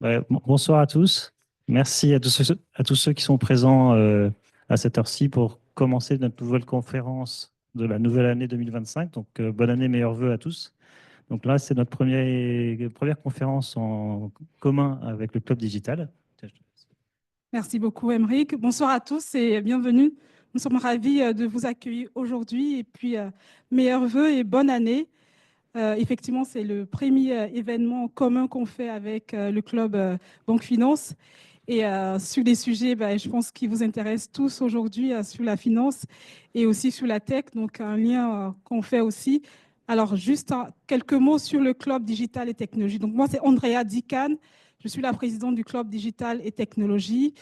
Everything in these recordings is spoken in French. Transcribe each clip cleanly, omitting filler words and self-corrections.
Ouais, bonsoir à tous. Merci à tous ceux qui sont présents à cette heure-ci pour commencer notre nouvelle conférence de la nouvelle année 2025. Donc, bonne année, meilleurs vœux à tous. Donc là, c'est notre première conférence en commun avec le Club Digital. Merci beaucoup, Émeric. Bonsoir à tous et bienvenue. Nous sommes ravis de vous accueillir aujourd'hui et puis meilleurs vœux et bonne année. Effectivement, c'est le premier événement commun qu'on fait avec le club Banque Finance et sur des sujets, je pense, qui vous intéressent tous aujourd'hui, sur la finance et aussi sur la tech, donc un lien qu'on fait aussi. Alors, juste quelques mots sur le club digital et technologie. Donc, moi, c'est Andrea Dican. Je suis la présidente du club digital et technologie.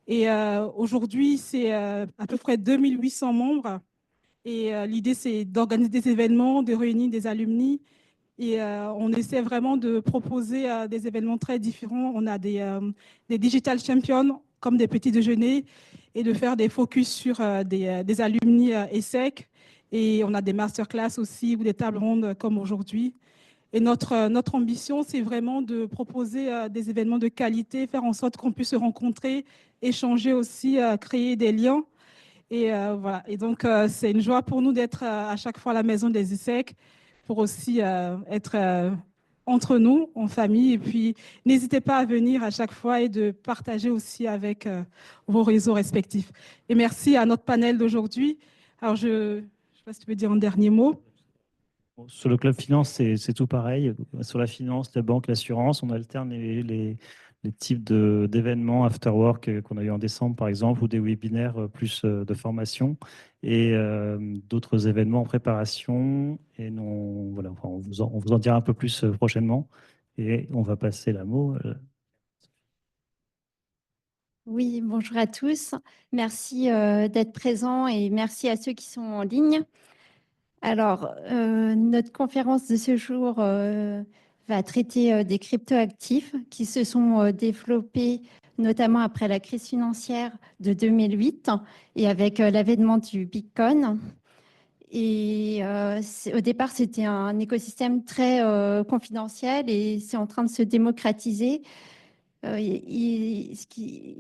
Et aujourd'hui, c'est à peu près 2800 membres. Et l'idée, c'est d'organiser des événements, de réunir des alumni. Et on essaie vraiment de proposer des événements très différents. On a des digital champions comme des petits déjeuners et de faire des focus sur des alumni ESSEC. Et on a des masterclass aussi ou des tables rondes comme aujourd'hui. Et notre ambition, c'est vraiment de proposer des événements de qualité, faire en sorte qu'on puisse se rencontrer, échanger aussi, créer des liens. Et voilà. Et donc, c'est une joie pour nous d'être à chaque fois à la maison des ISEC pour aussi être entre nous, en famille. Et puis, n'hésitez pas à venir à chaque fois et de partager aussi avec vos réseaux respectifs. Et merci à notre panel d'aujourd'hui. Alors, je ne sais pas si tu veux dire un dernier mot. Sur le Club Finance, c'est tout pareil. Sur la finance, la banque, l'assurance, on alterne les types d'événements after work qu'on a eu en décembre, par exemple, ou des webinaires plus de formation et d'autres événements en préparation. Et non, voilà, enfin, on vous en dira un peu plus prochainement. Et on va passer la mot. Oui, bonjour à tous. Merci d'être présents et merci à ceux qui sont en ligne. Alors, notre conférence de ce jour va traiter des cryptoactifs qui se sont développés notamment après la crise financière de 2008 et avec l'avènement du Bitcoin. Et au départ, c'était un écosystème très confidentiel et c'est en train de se démocratiser.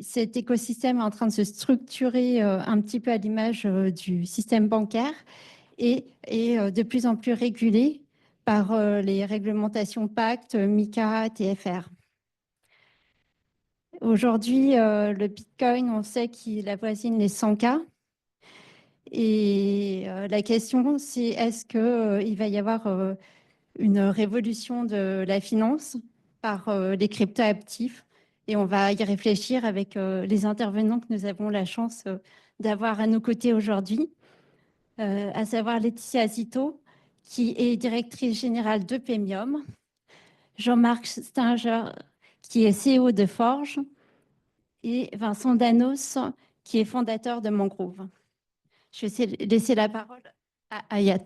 Cet écosystème est en train de se structurer un petit peu à l'image du système bancaire et de plus en plus régulé par les réglementations Pacte, MiCA, TFR. Aujourd'hui, le Bitcoin, on sait qu'il avoisine les 100K. Et la question, c'est est-ce qu'il va y avoir une révolution de la finance par les cryptoactifs? Et on va y réfléchir avec les intervenants que nous avons la chance d'avoir à nos côtés aujourd'hui, à savoir Laetitia Zito, qui est directrice générale de Pemium, Jean-Marc Stinger, qui est CEO de Forge, et Vincent Danos, qui est fondateur de Mangrove. Je vais laisser la parole à Ayat.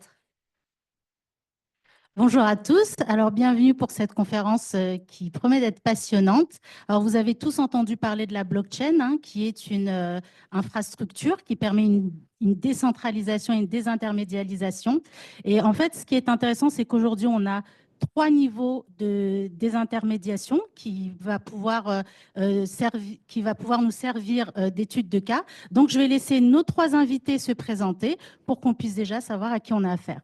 Bonjour à tous. Alors, bienvenue pour cette conférence qui promet d'être passionnante. Alors, vous avez tous entendu parler de la blockchain, hein, qui est une infrastructure qui permet une décentralisation et une désintermédialisation. Et en fait, ce qui est intéressant, c'est qu'aujourd'hui, on a 3 niveaux de désintermédiation qui va pouvoir nous servir d'étude de cas. Donc, je vais laisser nos 3 invités se présenter pour qu'on puisse déjà savoir à qui on a affaire.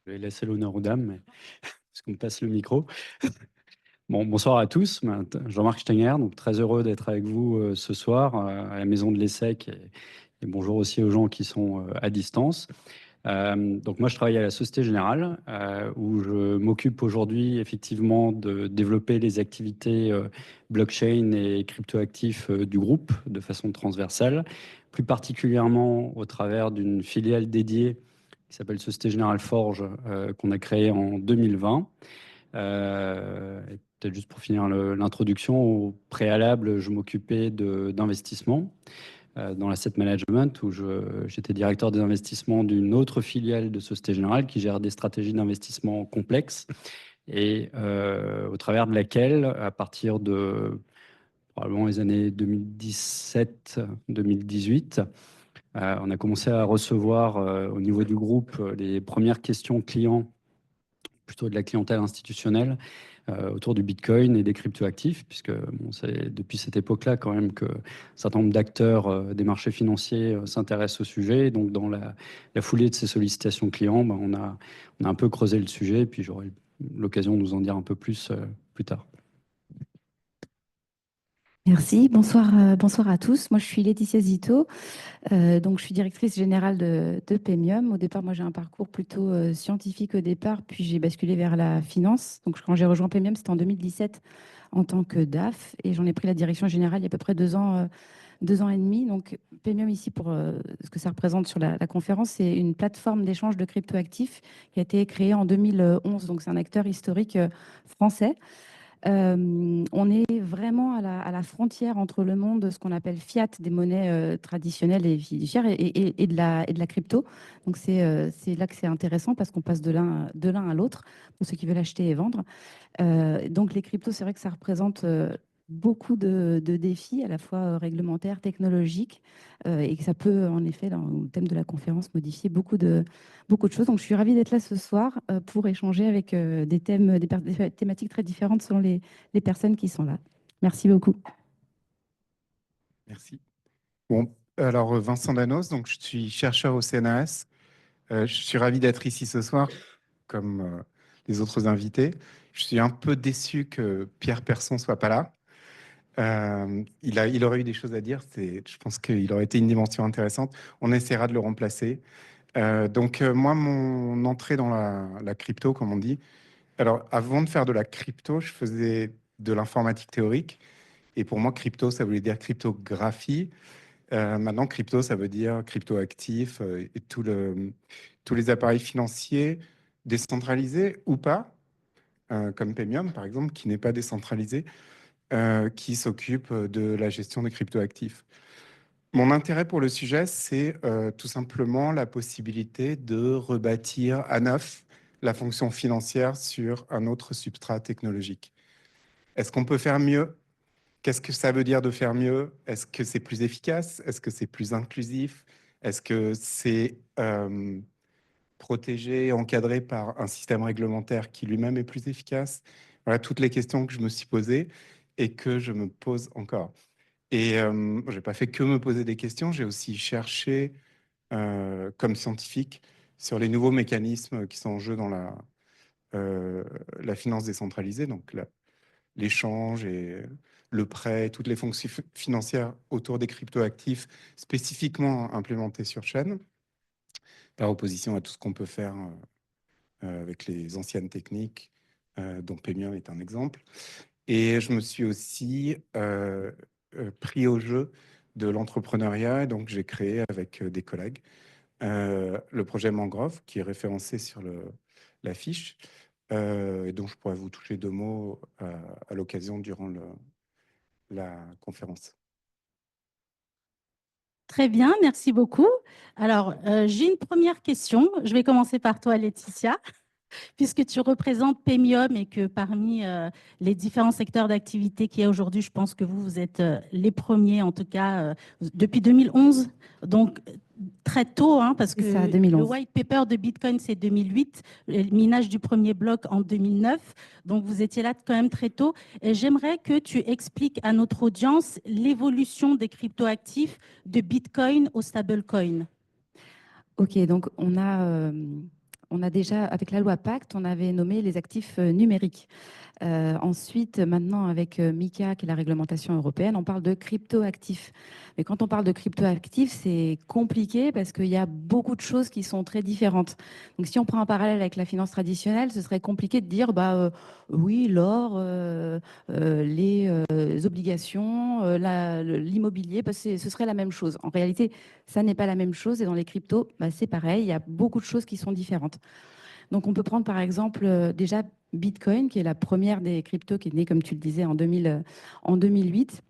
Je vais laisser l'honneur aux dames, parce qu'on me passe le micro. Bon, bonsoir à tous, Jean-Marc Stenger, donc très heureux d'être avec vous ce soir à la maison de l'ESSEC et bonjour aussi aux gens qui sont à distance. Donc moi je travaille à la Société Générale où je m'occupe aujourd'hui effectivement de développer les activités blockchain et cryptoactifs du groupe de façon transversale, plus particulièrement au travers d'une filiale dédiée qui s'appelle Société Générale Forge, qu'on a créée en 2020. Peut-être juste pour finir l'introduction, au préalable, je m'occupais d'investissement dans l'asset management, où j'étais directeur des investissements d'une autre filiale de Société Générale qui gère des stratégies d'investissement complexes et au travers de laquelle, à partir de probablement les années 2017-2018, on a commencé à recevoir au niveau du groupe les premières questions clients, plutôt de la clientèle institutionnelle, autour du Bitcoin et des cryptoactifs, puisque bon, c'est depuis cette époque-là quand même que un certain nombre d'acteurs des marchés financiers s'intéressent au sujet. Donc, dans la foulée de ces sollicitations clients, ben, on a un peu creusé le sujet, et puis j'aurai l'occasion de nous en dire un peu plus tard. Merci, bonsoir à tous. Moi, je suis Laetitia Zito, donc je suis directrice générale de Pemium. Au départ, moi, j'ai un parcours plutôt scientifique au départ, puis j'ai basculé vers la finance. Donc, quand j'ai rejoint Pemium, c'était en 2017 en tant que DAF, et j'en ai pris la direction générale il y a à peu près 2 ans et demi. Donc, Pemium, ici, pour ce que ça représente sur la conférence, c'est une plateforme d'échange de cryptoactifs qui a été créée en 2011. Donc, c'est un acteur historique français. On est vraiment à la frontière entre le monde, ce qu'on appelle fiat, des monnaies traditionnelles et fiduciaires, et de la crypto. Donc, c'est là que c'est intéressant parce qu'on passe de l'un à l'autre pour ceux qui veulent acheter et vendre. Donc, les cryptos, c'est vrai que ça représente beaucoup de défis, à la fois réglementaires, technologiques, et que ça peut, en effet, dans le thème de la conférence, modifier beaucoup de choses. Donc, je suis ravie d'être là ce soir pour échanger avec des thématiques très différentes selon les personnes qui sont là. Merci beaucoup. Merci. Bon, alors Vincent Danos, donc je suis chercheur au CNRS. Je suis ravi d'être ici ce soir, comme les autres invités. Je suis un peu déçu que Pierre Persson ne soit pas là. Il aurait eu des choses à dire. Je pense qu'il aurait été une dimension intéressante. On essaiera de le remplacer. Moi, mon entrée dans la crypto, comme on dit. Alors, avant de faire de la crypto, je faisais de l'informatique théorique. Et pour moi, crypto, ça voulait dire cryptographie. Maintenant, crypto, ça veut dire cryptoactif et tous les appareils financiers décentralisés ou pas, comme Pemium, par exemple, qui n'est pas décentralisé, qui s'occupe de la gestion des cryptoactifs. Mon intérêt pour le sujet, c'est tout simplement la possibilité de rebâtir à neuf la fonction financière sur un autre substrat technologique. Est-ce qu'on peut faire mieux? Qu'est-ce que ça veut dire de faire mieux? Est-ce que c'est plus efficace? Est-ce que c'est plus inclusif? Est-ce que c'est protégé, encadré par un système réglementaire qui lui-même est plus efficace? Voilà toutes les questions que je me suis posées et que je me pose encore. Et je n'ai pas fait que me poser des questions, j'ai aussi cherché comme scientifique sur les nouveaux mécanismes qui sont en jeu dans la finance décentralisée, donc l'échange et le prêt, toutes les fonctions financières autour des cryptoactifs spécifiquement implémentées sur chaîne, par opposition à tout ce qu'on peut faire avec les anciennes techniques, dont Pemium est un exemple. Et je me suis aussi pris au jeu de l'entrepreneuriat, et donc j'ai créé avec des collègues le projet Mangrove, qui est référencé sur la fiche, et dont je pourrais vous toucher 2 mots à l'occasion durant la conférence. Très bien, merci beaucoup. Alors, j'ai une première question. Je vais commencer par toi, Laetitia. Puisque tu représentes Pemium et que parmi les différents secteurs d'activité qu'il y a aujourd'hui, je pense que vous êtes les premiers, en tout cas, depuis 2011, donc très tôt, hein, parce que ça, 2011. le white paper de Bitcoin, c'est 2008, le minage du premier bloc en 2009, donc vous étiez là quand même très tôt. Et j'aimerais que tu expliques à notre audience l'évolution des cryptoactifs de Bitcoin au stablecoin. Ok, donc on a déjà, avec la loi Pacte, on avait nommé les actifs numériques. Ensuite, maintenant, avec MiCA, qui est la réglementation européenne, on parle de cryptoactifs. Mais quand on parle de cryptoactifs, c'est compliqué parce qu'il y a beaucoup de choses qui sont très différentes. Donc, si on prend un parallèle avec la finance traditionnelle, ce serait compliqué de dire, oui, l'or, les obligations, l'immobilier, ce serait la même chose. En réalité, ça n'est pas la même chose. Et dans les cryptos, c'est pareil, il y a beaucoup de choses qui sont différentes. Donc, on peut prendre par exemple déjà Bitcoin, qui est la première des cryptos, qui est née, comme tu le disais, en 2008,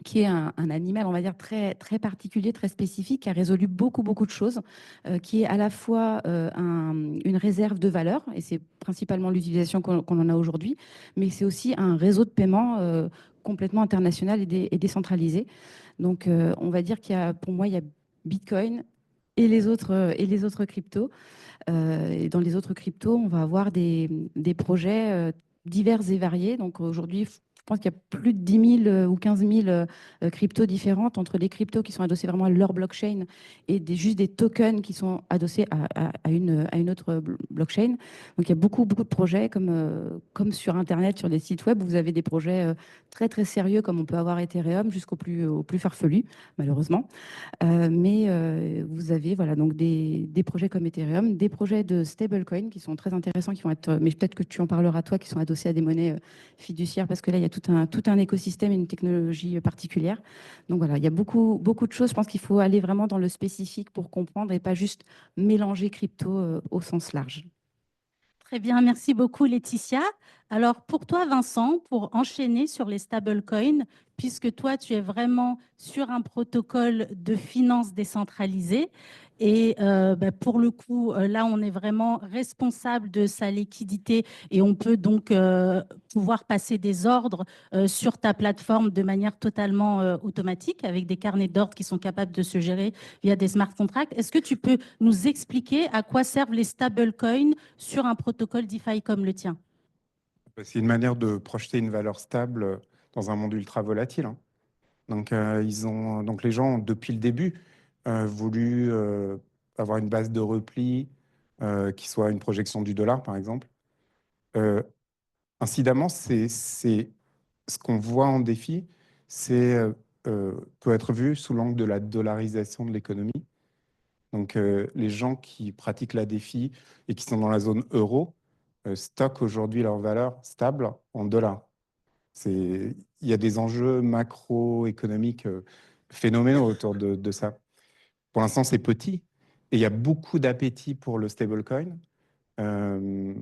qui est un animal, on va dire, très, très particulier, très spécifique, qui a résolu beaucoup de choses, qui est à la fois une réserve de valeur, et c'est principalement l'utilisation qu'on en a aujourd'hui, mais c'est aussi un réseau de paiement complètement international et décentralisé. Donc, on va dire pour moi, il y a Bitcoin et les autres cryptos. Et dans les autres cryptos, on va avoir des projets divers et variés. Donc aujourd'hui, je pense qu'il y a plus de 10 000 ou 15 000 cryptos différentes, entre des cryptos qui sont adossés vraiment à leur blockchain et juste des tokens qui sont adossés à une autre blockchain. Donc il y a beaucoup de projets, comme sur Internet, sur des sites web, où vous avez des projets très très sérieux, comme on peut avoir Ethereum, au plus farfelu, malheureusement. Mais vous avez voilà, donc des projets comme Ethereum, des projets de stablecoin qui sont très intéressants, qui vont être, mais peut-être que tu en parleras toi, qui sont adossés à des monnaies fiduciaires, parce que là, il y a tout un écosystème et une technologie particulière. Donc voilà, il y a beaucoup de choses. Je pense qu'il faut aller vraiment dans le spécifique pour comprendre et pas juste mélanger crypto au sens large. Très bien, merci beaucoup Laetitia. Alors pour toi Vincent, pour enchaîner sur les stablecoins, puisque toi tu es vraiment sur un protocole de finance décentralisée et pour le coup là on est vraiment responsable de sa liquidité et on peut donc pouvoir passer des ordres sur ta plateforme de manière totalement automatique avec des carnets d'ordres qui sont capables de se gérer via des smart contracts. Est-ce que tu peux nous expliquer à quoi servent les stablecoins sur un protocole DeFi comme le tien? C'est une manière de projeter une valeur stable dans un monde ultra volatile, hein. Donc les gens ont, depuis le début, voulu avoir une base de repli qui soit une projection du dollar, par exemple. Euh, Incidemment, c'est ce qu'on voit en défi, peut être vu sous l'angle de la dollarisation de l'économie. Donc, les gens qui pratiquent la défi et qui sont dans la zone euro stockent aujourd'hui leur valeur stable en dollars. Il y a des enjeux macroéconomiques phénoménaux autour de ça. Pour l'instant, c'est petit et il y a beaucoup d'appétit pour le stablecoin. Euh,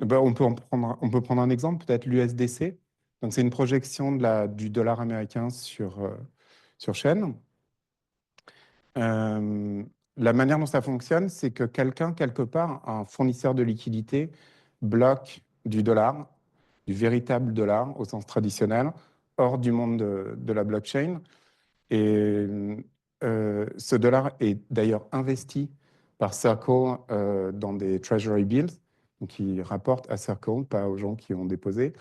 on peut prendre un exemple, peut-être l'USDC. Donc, c'est une projection du dollar américain sur chaîne. La manière dont ça fonctionne, c'est que quelqu'un, quelque part, un fournisseur de liquidité, bloque du dollar, du véritable dollar au sens traditionnel, hors du monde de la blockchain. Et ce dollar est d'ailleurs investi par Circle dans des treasury bills, donc qui rapportent à Circle, pas aux gens qui ont déposé.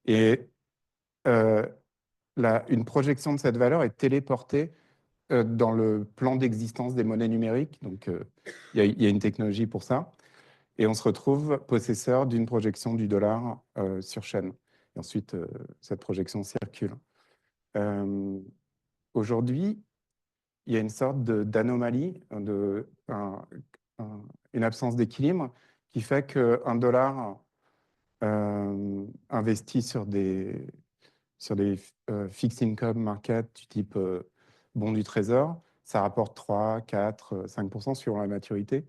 Et euh, une projection de cette valeur est téléportée dans le plan d'existence des monnaies numériques. Donc, il y a une technologie pour ça. Et on se retrouve possesseur d'une projection du dollar sur chaîne. Et ensuite, cette projection circule. Aujourd'hui, il y a une sorte d'anomalie, une absence d'équilibre qui fait qu'un dollar investi sur des fixed income market du type bons du trésor, ça rapporte 3, 4, 5% suivant la maturité.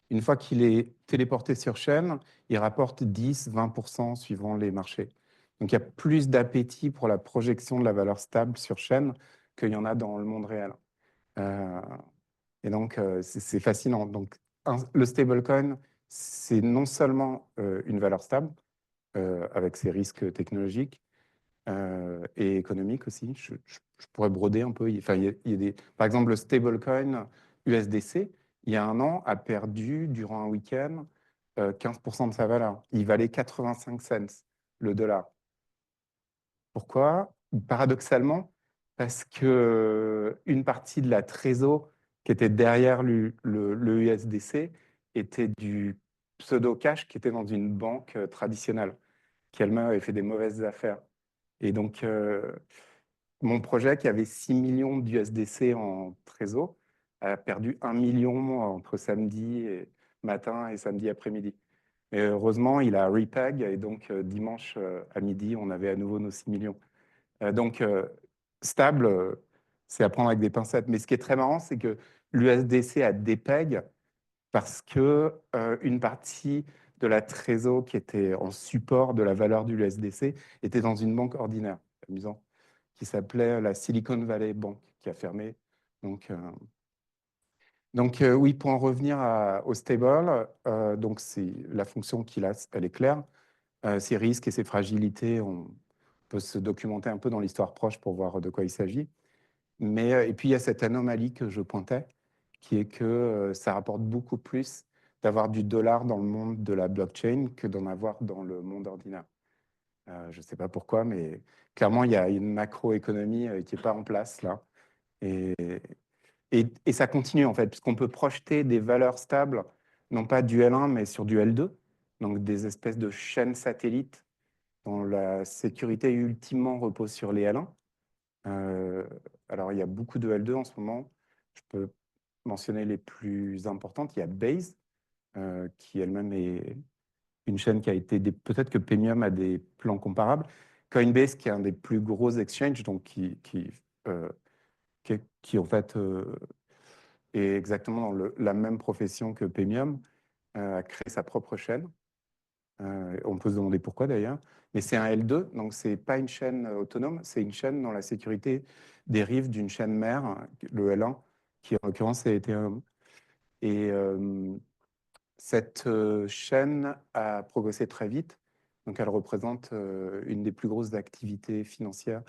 Une fois qu'il est téléporté sur chaîne, il rapporte 10, 20% suivant les marchés. Donc il y a plus d'appétit pour la projection de la valeur stable sur chaîne qu'il y en a dans le monde réel. Et donc c'est fascinant. Donc le stablecoin, c'est non seulement une valeur stable avec ses risques technologiques, et économique aussi. Je pourrais broder un peu. Enfin, il y a par exemple, le stablecoin USDC, il y a un an, a perdu durant un week-end 15% de sa valeur. Il valait 85 cents le dollar. Pourquoi? Paradoxalement, parce que une partie de la trésor qui était derrière le USDC était du pseudo-cash qui était dans une banque traditionnelle, qui elle-même avait fait des mauvaises affaires. Et donc, mon projet qui avait 6 millions d'USDC en trésor a perdu 1 million entre samedi matin et samedi après-midi. Mais heureusement, il a repeg et donc dimanche à midi, on avait à nouveau nos 6 millions. Donc, stable, c'est à prendre avec des pincettes. Mais ce qui est très marrant, c'est que l'USDC a dépeg parce que une partie de la trésor qui était en support de la valeur du USDC était dans une banque ordinaire, amusant, qui s'appelait la Silicon Valley Bank, qui a fermé. Donc oui, pour en revenir au stable, donc c'est la fonction qu'il a, elle est claire. Ses risques et ses fragilités, on peut se documenter un peu dans l'histoire proche pour voir de quoi il s'agit. Mais et puis il y a cette anomalie que je pointais, qui est que ça rapporte beaucoup plus d'avoir du dollar dans le monde de la blockchain que d'en avoir dans le monde ordinaire. Je ne sais pas pourquoi, mais clairement, il y a une macroéconomie qui n'est pas en place là. Et ça continue, en fait, puisqu'on peut projeter des valeurs stables, non pas du L1, mais sur du L2, donc des espèces de chaînes satellites dont la sécurité ultimement repose sur les L1. Alors, il y a beaucoup de L2 en ce moment. Je peux mentionner les plus importantes. Il y a Base, qui elle-même est une chaîne qui a été... Peut-être que Paymium a des plans comparables. Coinbase, qui est un des plus gros exchanges, donc qui en fait est exactement dans la même profession que Paymium, a créé sa propre chaîne. On peut se demander pourquoi d'ailleurs. Mais c'est un L2, donc ce n'est pas une chaîne autonome, c'est une chaîne dont la sécurité dérive d'une chaîne mère, le L1, qui en l'occurrence est Ethereum. Et cette chaîne a progressé très vite, donc elle représente une des plus grosses activités financières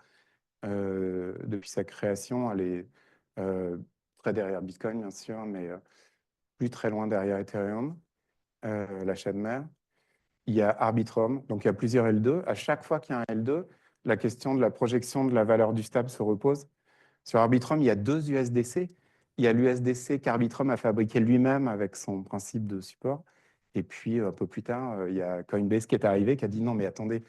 depuis sa création. Elle est très derrière Bitcoin, bien sûr, mais plus très loin derrière Ethereum, la chaîne mère. Il y a Arbitrum, donc il y a plusieurs L2. À chaque fois qu'il y a un L2, la question de la projection de la valeur du stable se repose. Sur Arbitrum, il y a 2 USDC. Il y a l'USDC qu'Arbitrum a fabriqué lui-même avec son principe de support. Et puis, un peu plus tard, il y a Coinbase qui est arrivé, qui a dit non, mais attendez,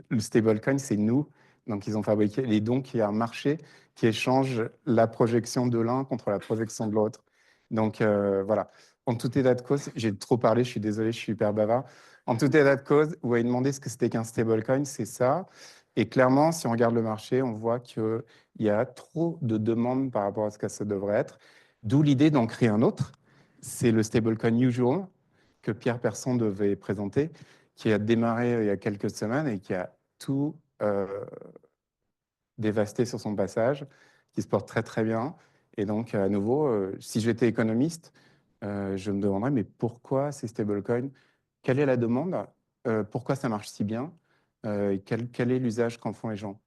le stablecoin, c'est nous. Donc, ils ont fabriqué. Et donc, il y a un marché qui échange la projection de l'un contre la projection de l'autre. Donc, voilà. En tout état de cause, j'ai trop parlé, je suis désolé, je suis hyper bavard. En tout état de cause, vous avez demandé ce que c'était qu'un stablecoin, c'est ça. Et clairement, si on regarde le marché, on voit qu'il y a trop de demandes par rapport à ce que ça devrait être. D'où l'idée d'en créer un autre. C'est le stablecoin Usual que Pierre Persson devait présenter, qui a démarré il y a quelques semaines et qui a tout dévasté sur son passage, qui se porte très très bien. Et donc, à nouveau, si j'étais économiste, je me demanderais, mais pourquoi ces stablecoins? Quelle est la demande? Pourquoi ça marche si bien? Quel est l'usage qu'en font les gens?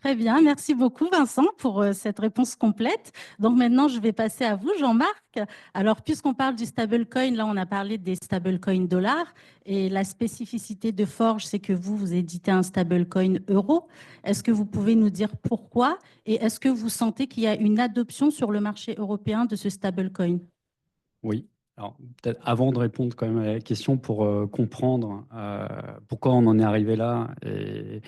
Très bien, merci beaucoup Vincent pour cette réponse complète. Donc maintenant, je vais passer à vous, Jean-Marc. Alors, puisqu'on parle du stablecoin, là, on a parlé des stablecoins dollars et la spécificité de Forge, c'est que vous éditez un stablecoin euro. Est-ce que vous pouvez nous dire pourquoi et est-ce que vous sentez qu'il y a une adoption sur le marché européen de ce stablecoin? Oui. Alors, peut-être avant de répondre quand même à la question pour comprendre pourquoi on en est arrivé là et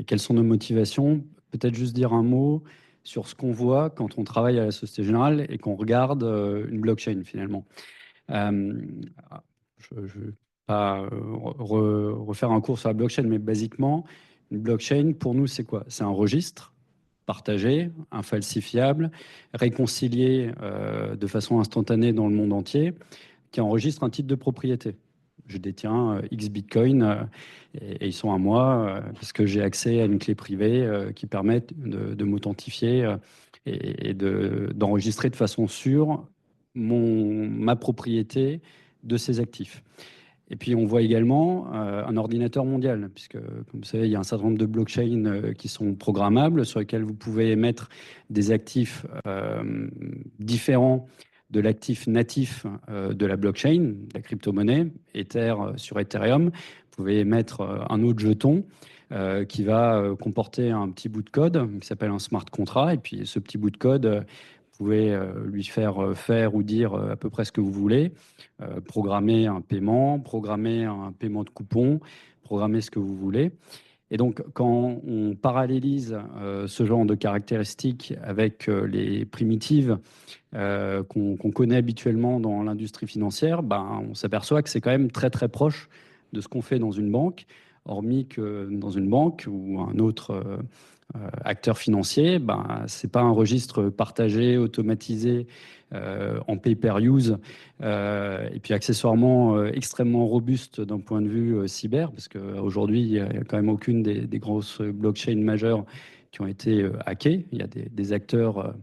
quelles sont nos motivations, peut-être juste dire un mot sur ce qu'on voit quand on travaille à la Société Générale et qu'on regarde une blockchain finalement. Je ne vais pas refaire un cours sur la blockchain, mais basiquement, une blockchain, pour nous, c'est quoi? C'est un registre partagé, infalsifiable, réconcilié de façon instantanée dans le monde entier, qui enregistre un titre de propriété. Je détiens X Bitcoin et ils sont à moi parce que j'ai accès à une clé privée qui permet de m'authentifier et d'enregistrer de façon sûre ma propriété de ces actifs. Et puis, on voit également un ordinateur mondial, puisque, comme vous savez, il y a un certain nombre de blockchains qui sont programmables, sur lesquels vous pouvez mettre des actifs différents de l'actif natif de la blockchain, la crypto-monnaie, Ether sur Ethereum. Vous pouvez mettre un autre jeton qui va comporter un petit bout de code qui s'appelle un smart contract. Et puis, ce petit bout de code, vous pouvez lui faire faire ou dire à peu près ce que vous voulez, programmer un paiement de coupon, programmer ce que vous voulez. Et donc, quand on parallélise ce genre de caractéristiques avec les primitives qu'on connaît habituellement dans l'industrie financière, ben, on s'aperçoit que c'est quand même très très proche de ce qu'on fait dans une banque, hormis que dans une banque ou un autre acteur financier, ben, ce n'est pas un registre partagé, automatisé, en pay-per-use, et puis accessoirement extrêmement robuste d'un point de vue cyber, parce qu'aujourd'hui, il n'y a quand même aucune des grosses blockchains majeures qui ont été hackées. Il y a des acteurs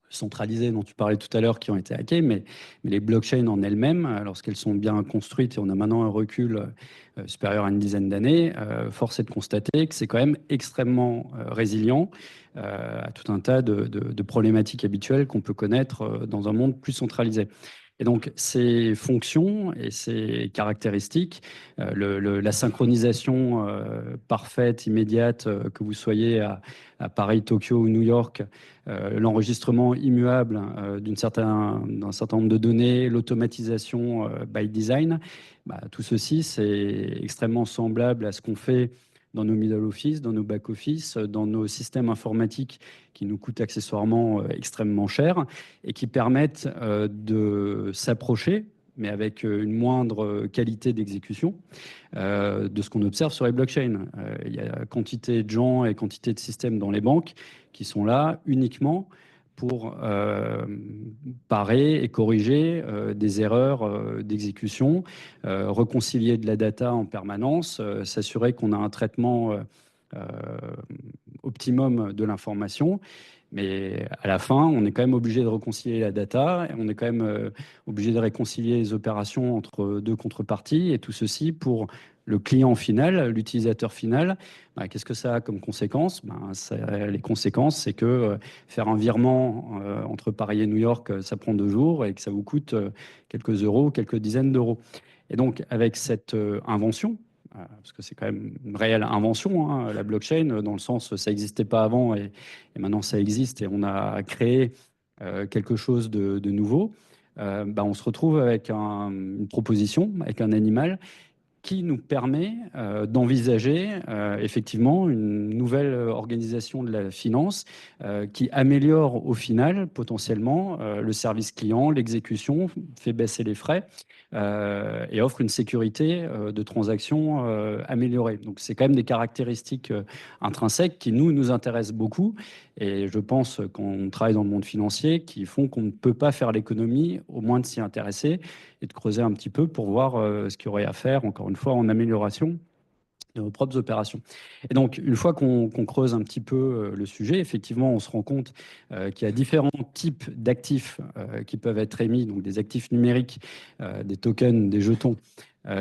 centralisées dont tu parlais tout à l'heure qui ont été hackées, mais les blockchains en elles-mêmes, lorsqu'elles sont bien construites, et on a maintenant un recul supérieur à une dizaine d'années, force est de constater que c'est quand même extrêmement résilient à tout un tas de problématiques habituelles qu'on peut connaître dans un monde plus centralisé. Et donc, ces fonctions et ces caractéristiques, la synchronisation parfaite, immédiate, que vous soyez à Paris, Tokyo ou New York, l'enregistrement immuable d'un certain nombre de données, l'automatisation by design, tout ceci, c'est extrêmement semblable à ce qu'on fait dans nos middle office, dans nos back office, dans nos systèmes informatiques qui nous coûtent accessoirement extrêmement cher et qui permettent de s'approcher, mais avec une moindre qualité d'exécution, de ce qu'on observe sur les blockchains. Il y a quantité de gens et quantité de systèmes dans les banques qui sont là uniquement pour parer et corriger des erreurs d'exécution, réconcilier de la data en permanence, s'assurer qu'on a un traitement optimum de l'information. Mais à la fin, on est quand même obligé de réconcilier la data, et on est quand même obligé de réconcilier les opérations entre deux contreparties, et tout ceci pour le client final, l'utilisateur final. Qu'est-ce que ça a comme conséquence? Les conséquences, c'est que faire un virement entre Paris et New York, ça prend 2 jours et que ça vous coûte quelques euros, quelques dizaines d'euros. Et donc, avec cette invention, parce que c'est quand même une réelle invention, hein, la blockchain, dans le sens ça n'existait pas avant et maintenant ça existe et on a créé quelque chose de nouveau, on se retrouve avec une proposition, avec un animal qui nous permet d'envisager effectivement une nouvelle organisation de la finance qui améliore au final potentiellement le service client, l'exécution, fait baisser les frais et offre une sécurité de transaction améliorée. Donc c'est quand même des caractéristiques intrinsèques qui nous intéressent beaucoup et je pense qu'on travaille dans le monde financier qui font qu'on ne peut pas faire l'économie, au moins de s'y intéresser et de creuser un petit peu pour voir ce qu'il y aurait à faire, encore une fois, en amélioration de nos propres opérations. Et donc, une fois qu'on creuse un petit peu le sujet, effectivement, on se rend compte qu'il y a différents types d'actifs qui peuvent être émis, donc des actifs numériques, des tokens, des jetons,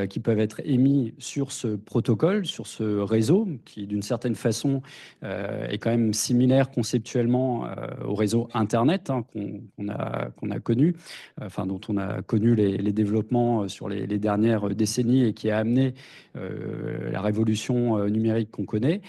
qui peuvent être émis sur ce protocole, sur ce réseau, qui d'une certaine façon est quand même similaire conceptuellement au réseau Internet hein, qu'on a connu, dont on a connu les développements sur les dernières décennies et qui a amené la révolution numérique qu'on connaît.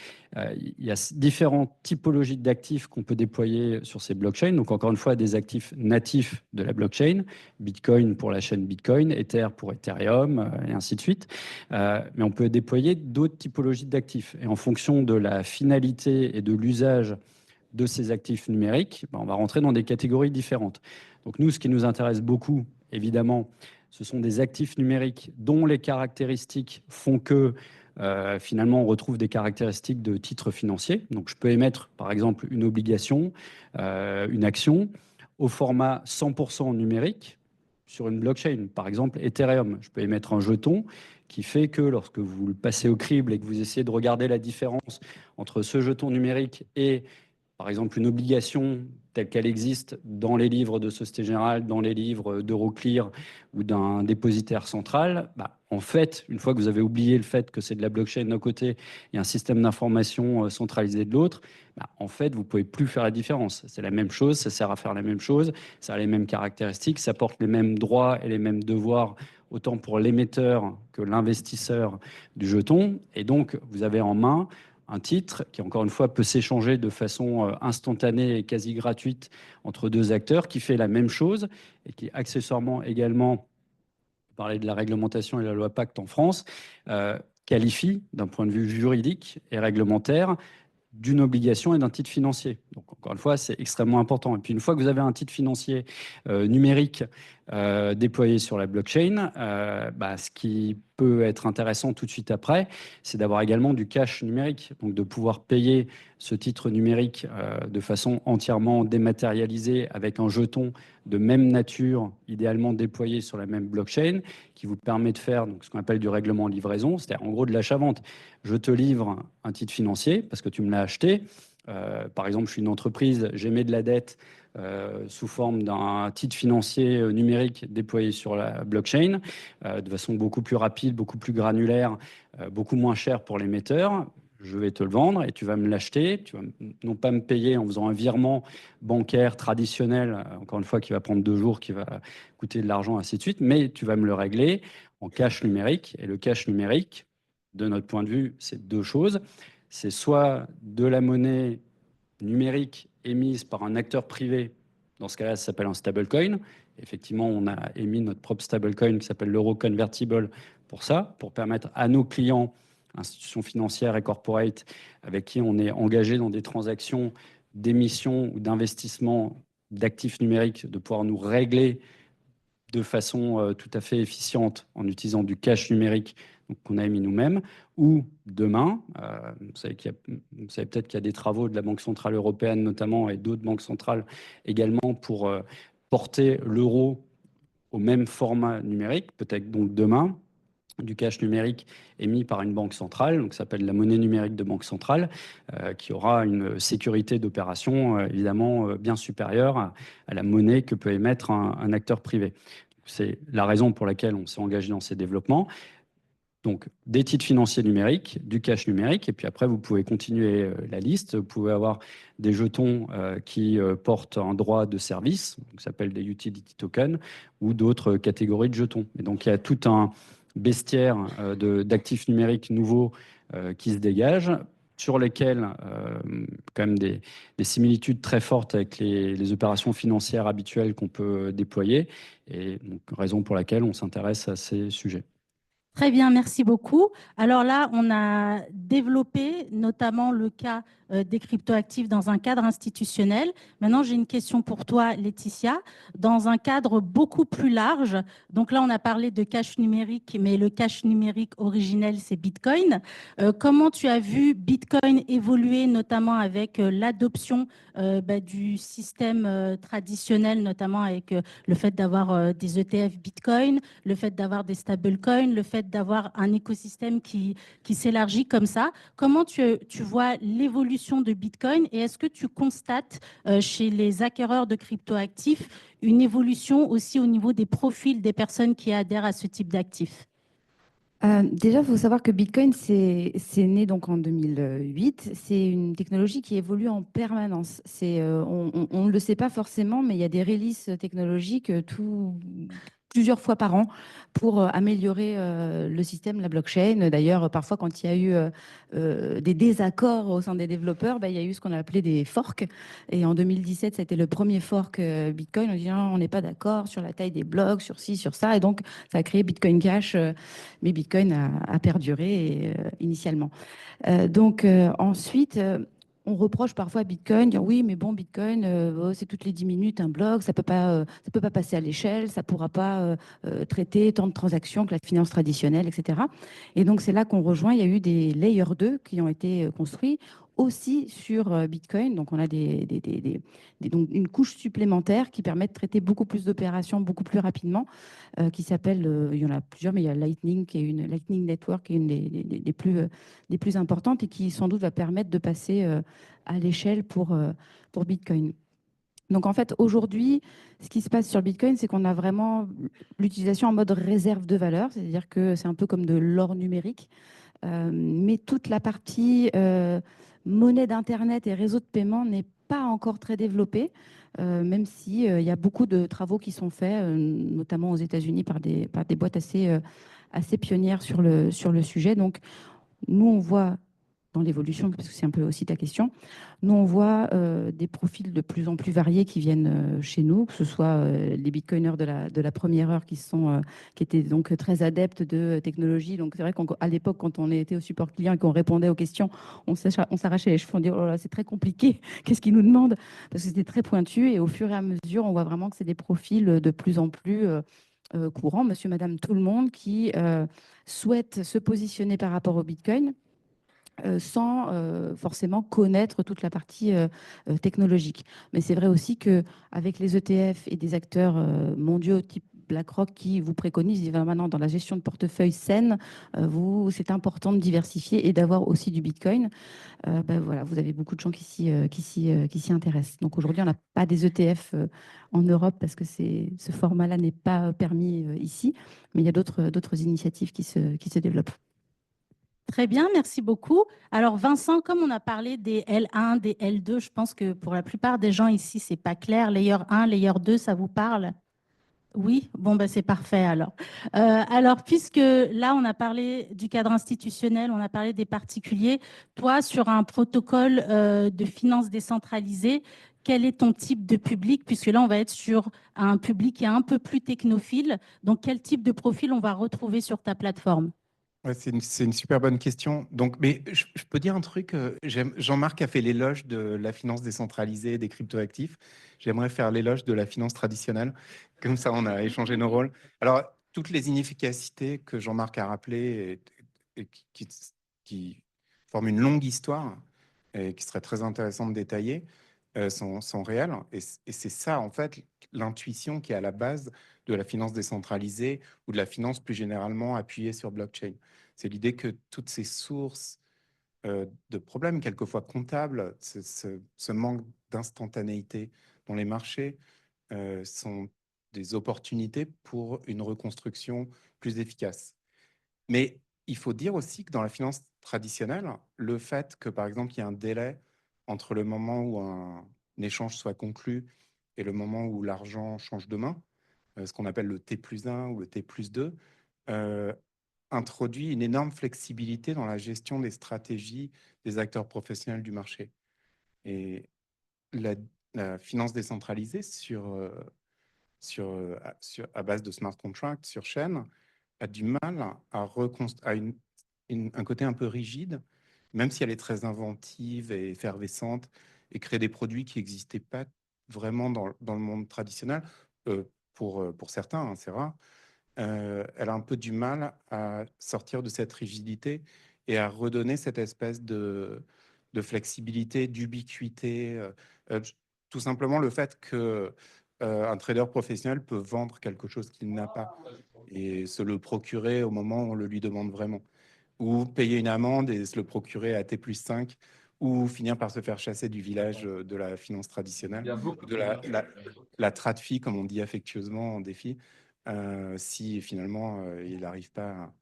Il y a différentes typologies d'actifs qu'on peut déployer sur ces blockchains. Donc, encore une fois, des actifs natifs de la blockchain, Bitcoin pour la chaîne Bitcoin, Ether pour Ethereum, et ainsi de suite. Mais on peut déployer d'autres typologies d'actifs. Et en fonction de la finalité et de l'usage de ces actifs numériques, on va rentrer dans des catégories différentes. Donc, nous, ce qui nous intéresse beaucoup, évidemment, ce sont des actifs numériques dont les caractéristiques font que finalement, on retrouve des caractéristiques de titres financiers. Donc, je peux émettre, par exemple, une obligation, une action, au format 100% numérique sur une blockchain. Par exemple, Ethereum. Je peux émettre un jeton qui fait que lorsque vous le passez au crible et que vous essayez de regarder la différence entre ce jeton numérique et, par exemple, une obligation telle qu'elle existe dans les livres de Société Générale, dans les livres d'Euroclear ou d'un dépositaire central, en fait, une fois que vous avez oublié le fait que c'est de la blockchain d'un côté et un système d'information centralisé de l'autre, en fait, vous ne pouvez plus faire la différence. C'est la même chose, ça sert à faire la même chose, ça a les mêmes caractéristiques, ça porte les mêmes droits et les mêmes devoirs, autant pour l'émetteur que l'investisseur du jeton. Et donc, vous avez en main un titre qui, encore une fois, peut s'échanger de façon instantanée et quasi gratuite entre deux acteurs, qui fait la même chose et qui, accessoirement également, parler de la réglementation et de la loi Pacte en France, qualifie d'un point de vue juridique et réglementaire d'une obligation et d'un titre financier. Donc, encore une fois, c'est extrêmement important. Et puis, une fois que vous avez un titre financier numérique déployé sur la blockchain, ce qui peut être intéressant tout de suite après, c'est d'avoir également du cash numérique, donc de pouvoir payer ce titre numérique de façon entièrement dématérialisée avec un jeton de même nature, idéalement déployé sur la même blockchain, qui vous permet de faire donc, ce qu'on appelle du règlement livraison, c'est-à-dire en gros de l'achat-vente. Je te livre un titre financier parce que tu me l'as acheté. Par exemple, je suis une entreprise, j'émets de la dette sous forme d'un titre financier numérique déployé sur la blockchain de façon beaucoup plus rapide, beaucoup plus granulaire, beaucoup moins cher pour l'émetteur. je vais te le vendre et tu vas me l'acheter. Tu vas non pas me payer en faisant un virement bancaire traditionnel, encore une fois, qui va prendre 2 jours, qui va coûter de l'argent, ainsi de suite, mais tu vas me le régler en cash numérique. Et le cash numérique, de notre point de vue, c'est 2 choses. C'est soit de la monnaie numérique émise par un acteur privé. Dans ce cas-là, ça s'appelle un stablecoin. Effectivement, on a émis notre propre stablecoin qui s'appelle l'euro convertible pour ça, pour permettre à nos clients, institutions financières et corporate, avec qui on est engagé dans des transactions d'émission ou d'investissement d'actifs numériques, de pouvoir nous régler de façon tout à fait efficiente en utilisant du cash numérique qu'on a émis nous-mêmes, ou demain, vous savez peut-être qu'il y a des travaux de la Banque centrale européenne notamment et d'autres banques centrales également pour porter l'euro au même format numérique, peut-être donc demain, du cash numérique émis par une banque centrale, donc ça s'appelle la monnaie numérique de banque centrale, qui aura une sécurité d'opération évidemment bien supérieure à la monnaie que peut émettre un acteur privé. C'est la raison pour laquelle on s'est engagé dans ces développements. Donc, des titres financiers numériques, du cash numérique, et puis après, vous pouvez continuer la liste. Vous pouvez avoir des jetons qui portent un droit de service, ça s'appelle des utility tokens, ou d'autres catégories de jetons. Et donc, il y a tout un bestiaire d'actifs numériques nouveaux qui se dégagent, sur lesquels quand même des similitudes très fortes avec les opérations financières habituelles qu'on peut déployer, et donc, raison pour laquelle on s'intéresse à ces sujets. Très bien, merci beaucoup. Alors là, on a développé notamment le cas des cryptoactifs dans un cadre institutionnel. Maintenant, j'ai une question pour toi, Laetitia. Dans un cadre beaucoup plus large, donc là, on a parlé de cash numérique, mais le cash numérique originel, c'est Bitcoin. Comment tu as vu Bitcoin évoluer, notamment avec l'adoption du système traditionnel, notamment avec le fait d'avoir des ETF Bitcoin, le fait d'avoir des stablecoins, le fait d'avoir un écosystème qui s'élargit comme ça. Comment tu vois l'évolution de Bitcoin et est-ce que tu constates chez les acquéreurs de cryptoactifs une évolution aussi au niveau des profils des personnes qui adhèrent à ce type d'actifs? Déjà, il faut savoir que Bitcoin, c'est né donc en 2008. C'est une technologie qui évolue en permanence. On ne le sait pas forcément, mais il y a des releases technologiques plusieurs fois par an pour améliorer le système, la blockchain. D'ailleurs, parfois, quand il y a eu des désaccords au sein des développeurs, il y a eu ce qu'on a appelé des forks. Et en 2017, ça a été le premier fork Bitcoin. On dit on n'est pas d'accord sur la taille des blocs, sur ci, sur ça. Et donc, ça a créé Bitcoin Cash. Mais Bitcoin a perduré initialement. Ensuite, on reproche parfois à Bitcoin, dire oui, mais bon, Bitcoin, c'est toutes les 10 minutes un bloc, ça peut pas passer à l'échelle, ça pourra pas traiter tant de transactions que la finance traditionnelle, etc. Et donc, c'est là qu'on rejoint. Il y a eu des Layer 2 qui ont été construits aussi sur Bitcoin. Donc, on a donc une couche supplémentaire qui permet de traiter beaucoup plus d'opérations beaucoup plus rapidement, qui s'appelle, il y en a plusieurs, mais il y a Lightning, Lightning Network, qui est une des plus importantes et qui sans doute va permettre de passer à l'échelle pour Bitcoin. Donc, en fait, aujourd'hui, ce qui se passe sur Bitcoin, c'est qu'on a vraiment l'utilisation en mode réserve de valeur, c'est-à-dire que c'est un peu comme de l'or numérique, mais toute la partie monnaie d'Internet et réseau de paiement n'est pas encore très développée, même s'il y a beaucoup de travaux qui sont faits, notamment aux États-Unis par des boîtes assez pionnières sur le sujet. Donc, nous, on voit dans l'évolution, parce que c'est un peu aussi ta question, nous, on voit des profils de plus en plus variés qui viennent chez nous, que ce soit les bitcoiners de la première heure qui étaient donc très adeptes de technologie. Donc, c'est vrai qu'à l'époque, quand on était au support client et qu'on répondait aux questions, on s'arrachait les cheveux, on dit oh là là, c'est très compliqué, qu'est-ce qu'ils nous demandent? Parce que c'était très pointu et au fur et à mesure, on voit vraiment que c'est des profils de plus en plus courants, monsieur, madame, tout le monde, qui souhaitent se positionner par rapport au Bitcoin, sans forcément connaître toute la partie technologique. Mais c'est vrai aussi qu'avec les ETF et des acteurs mondiaux type BlackRock qui vous préconisent maintenant dans la gestion de portefeuille saine, c'est important de diversifier et d'avoir aussi du Bitcoin. Voilà, vous avez beaucoup de gens qui s'y intéressent. Donc aujourd'hui, on n'a pas des ETF en Europe parce que ce format-là n'est pas permis ici, mais il y a d'autres initiatives qui se développent. Très bien, merci beaucoup. Alors Vincent, comme on a parlé des L1, des L2, je pense que pour la plupart des gens ici, c'est pas clair. Layer 1, layer 2, ça vous parle? Oui, bon, bah, c'est parfait alors. Alors, puisque là, on a parlé du cadre institutionnel, on a parlé des particuliers, toi, sur un protocole de finances décentralisées, quel est ton type de public? Puisque là, on va être sur un public qui est un peu plus technophile. Donc, quel type de profil on va retrouver sur ta plateforme? Ouais, c'est une super bonne question. Donc, mais je peux dire un truc. Jean-Marc a fait l'éloge de la finance décentralisée, des cryptoactifs. J'aimerais faire l'éloge de la finance traditionnelle. Comme ça, on a échangé nos rôles. Alors, toutes les inefficacités que Jean-Marc a rappelées et qui forment une longue histoire et qui serait très intéressant de détailler, sont réelles. Et c'est ça, en fait, l'intuition qui est à la base de la finance décentralisée ou de la finance plus généralement appuyée sur blockchain. C'est l'idée que toutes ces sources de problèmes, quelquefois comptables, ce manque d'instantanéité dans les marchés sont des opportunités pour une reconstruction plus efficace. Mais il faut dire aussi que dans la finance traditionnelle, le fait que, par exemple, il y a un délai entre le moment où un échange soit conclu et le moment où l'argent change de main, ce qu'on appelle le T+1 ou le T+2, introduit une énorme flexibilité dans la gestion des stratégies des acteurs professionnels du marché. Et la, la finance décentralisée à base de smart contracts sur chaîne a du mal à un côté un peu rigide, même si elle est très inventive et effervescente et crée des produits qui n'existaient pas vraiment dans le monde traditionnel. euh, pour certains, hein, c'est rare. Elle a un peu du mal à sortir de cette rigidité et à redonner cette espèce de flexibilité, d'ubiquité. Euh, Tout simplement le fait que un trader professionnel peut vendre quelque chose qu'il n'a pas et se le procurer au moment où on le lui demande vraiment, ou payer une amende et se le procurer à T+5, ou finir par se faire chasser du village de la finance traditionnelle, ou de la tradfi, comme on dit affectueusement en défi, si finalement il n'arrive pas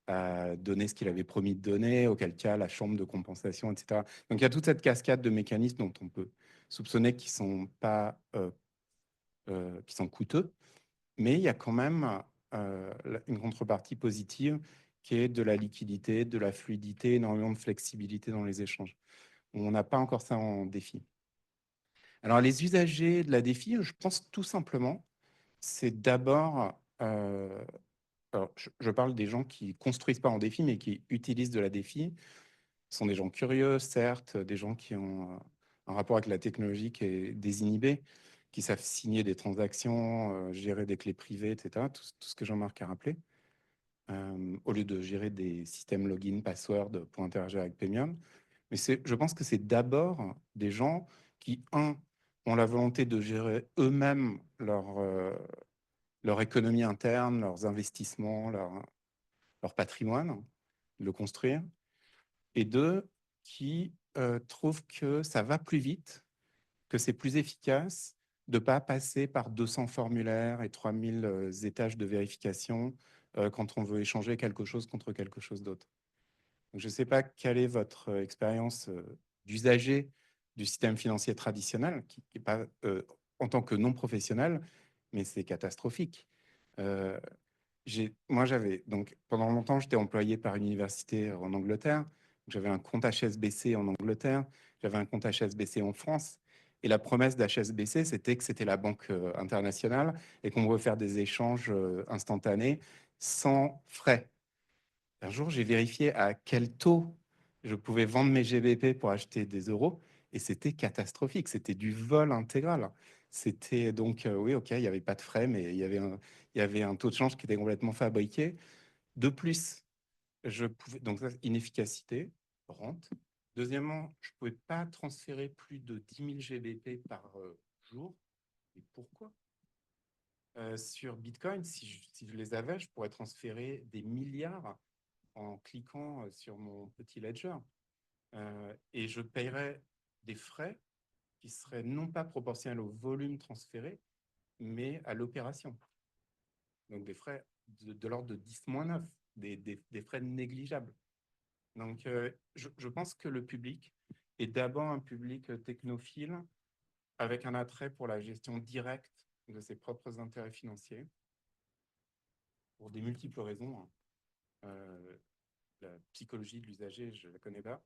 à donner ce qu'il avait promis de donner, auquel cas la chambre de compensation, etc. Donc il y a toute cette cascade de mécanismes dont on peut soupçonner qu'ils sont pas, qui sont coûteux, mais il y a quand même une contrepartie positive qui est de la liquidité, de la fluidité, énormément de flexibilité dans les échanges. On n'a pas encore ça en défi. Alors, les usagers de la défi, je pense tout simplement, c'est d'abord, alors, je parle des gens qui construisent pas en défi, mais qui utilisent de la défi. Ce sont des gens curieux, certes, des gens qui ont un rapport avec la technologie qui est désinhibé, qui savent signer des transactions, gérer des clés privées, etc. Tout ce que Jean-Marc a rappelé, au lieu de gérer des systèmes login, password pour interagir avec Paymium. Mais je pense que c'est d'abord des gens qui, ont la volonté de gérer eux-mêmes leur économie interne, leurs investissements, leur patrimoine, le construire, et deux, qui trouvent que ça va plus vite, que c'est plus efficace de ne pas passer par 200 formulaires et 3000 étages de vérification quand on veut échanger quelque chose contre quelque chose d'autre. Donc, je ne sais pas quelle est votre expérience d'usager du système financier traditionnel, qui n'est pas en tant que non professionnel, mais c'est catastrophique. Euh, donc pendant longtemps, j'étais employé par une université en Angleterre. J'avais un compte HSBC en Angleterre, j'avais un compte HSBC en France. Et la promesse d'HSBC, c'était que c'était la banque internationale et qu'on pouvait faire des échanges instantanés sans frais. Un jour, j'ai vérifié à quel taux je pouvais vendre mes GBP pour acheter des euros et c'était catastrophique. C'était du vol intégral. C'était donc, oui, ok, il n'y avait pas de frais, mais il y avait un taux de change qui était complètement fabriqué. De plus, donc ça, inefficacité, rente. Deuxièmement, je ne pouvais pas transférer plus de 10 000 GBP par jour. Et pourquoi? Sur Bitcoin, si je les avais, je pourrais transférer des milliards en cliquant sur mon petit ledger. Et je paierais des frais qui seraient non pas proportionnels au volume transféré, mais à l'opération. Donc des frais de l'ordre de 10-9, des frais négligeables. Donc, je pense que le public est d'abord un public technophile avec un attrait pour la gestion directe de ses propres intérêts financiers, pour des multiples raisons, hein. La psychologie de l'usager, je ne la connais pas,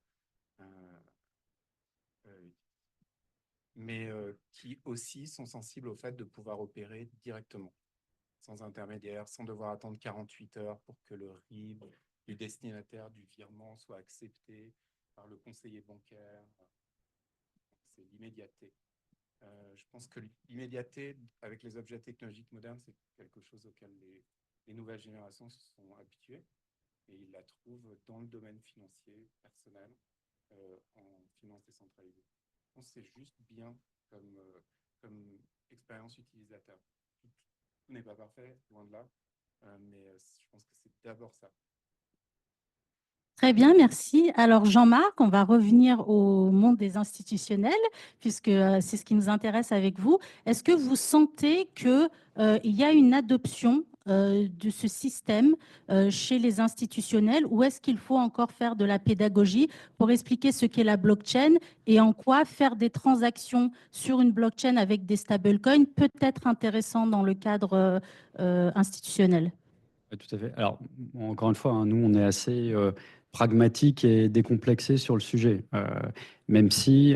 mais qui aussi sont sensibles au fait de pouvoir opérer directement, sans intermédiaire, sans devoir attendre 48 heures pour que le RIB du destinataire du virement soit accepté par le conseiller bancaire. C'est l'immédiateté. Je pense que l'immédiateté avec les objets technologiques modernes, c'est quelque chose auquel les nouvelles générations se sont habituées et ils la trouvent dans le domaine financier, personnel, en finance décentralisée. Je pense que c'est juste bien comme expérience utilisateur. Tout n'est pas parfait, loin de là, mais je pense que c'est d'abord ça. Très bien, merci. Alors Jean-Marc, on va revenir au monde des institutionnels, puisque c'est ce qui nous intéresse avec vous. Est-ce que vous sentez qu'il y a une adoption de ce système chez les institutionnels, ou est-ce qu'il faut encore faire de la pédagogie pour expliquer ce qu'est la blockchain et en quoi faire des transactions sur une blockchain avec des stablecoins peut être intéressant dans le cadre institutionnel? Ouais, tout à fait. Alors, encore une fois, hein, nous, on est assez pragmatique et décomplexé sur le sujet, même si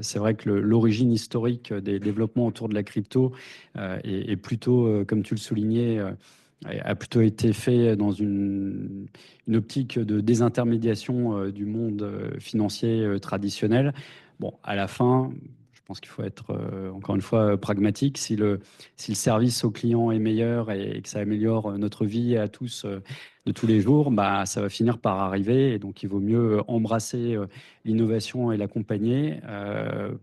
c'est vrai que l'origine historique des développements autour de la crypto est plutôt, comme tu le soulignais, a plutôt été fait dans une optique de désintermédiation du monde financier traditionnel. Bon, à la fin, je pense qu'il faut être, encore une fois, pragmatique. Si le service au client est meilleur et que ça améliore notre vie à tous de tous les jours, bah, ça va finir par arriver. Et donc, il vaut mieux embrasser l'innovation et l'accompagner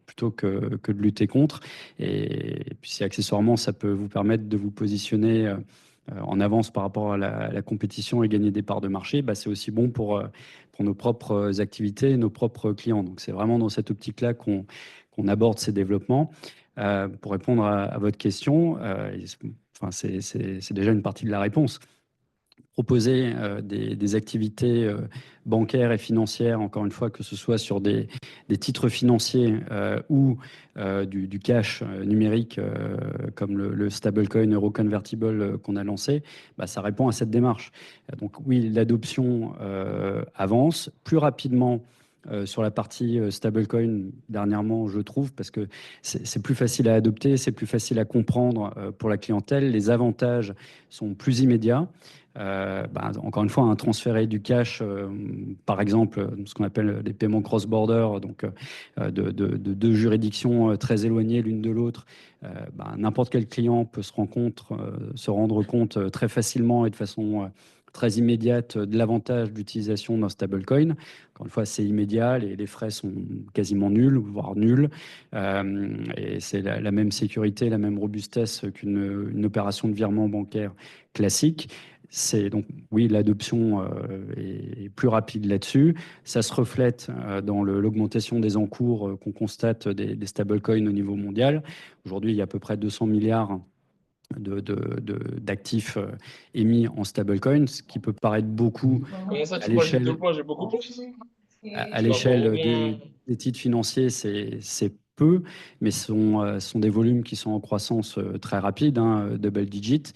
plutôt que de lutter contre. Et puis, si accessoirement, ça peut vous permettre de vous positionner en avance par rapport à la compétition et gagner des parts de marché, bah, c'est aussi bon pour nos propres activités et nos propres clients. Donc, c'est vraiment dans cette optique-là qu'on aborde ces développements. Pour répondre à votre question, enfin, c'est déjà une partie de la réponse. Proposer des activités bancaires et financières, encore une fois, que ce soit sur des titres financiers ou du cash numérique comme le stablecoin euro-convertible qu'on a lancé, bah, ça répond à cette démarche. Donc oui, l'adoption avance plus rapidement sur la partie stablecoin dernièrement, je trouve, parce que c'est plus facile à adopter, c'est plus facile à comprendre pour la clientèle. Les avantages sont plus immédiats. Bah, encore une fois, un transférer du cash, par exemple, ce qu'on appelle des paiements cross-border, donc de deux juridictions très éloignées l'une de l'autre, bah, n'importe quel client peut se rendre compte très facilement et de façon très immédiate de l'avantage d'utilisation d'un stablecoin. Encore une fois, c'est immédiat, les frais sont quasiment nuls, voire nuls, et c'est la même sécurité, la même robustesse qu'une opération de virement bancaire classique. C'est donc, oui, l'adoption est plus rapide là-dessus. Ça se reflète dans l'augmentation des encours qu'on constate des stablecoins au niveau mondial. Aujourd'hui, il y a à peu près 200 milliards d'actifs émis en stablecoin, ce qui peut paraître beaucoup à l'échelle des titres financiers, c'est peu, mais ce sont des volumes qui sont en croissance très rapide, hein, double digit,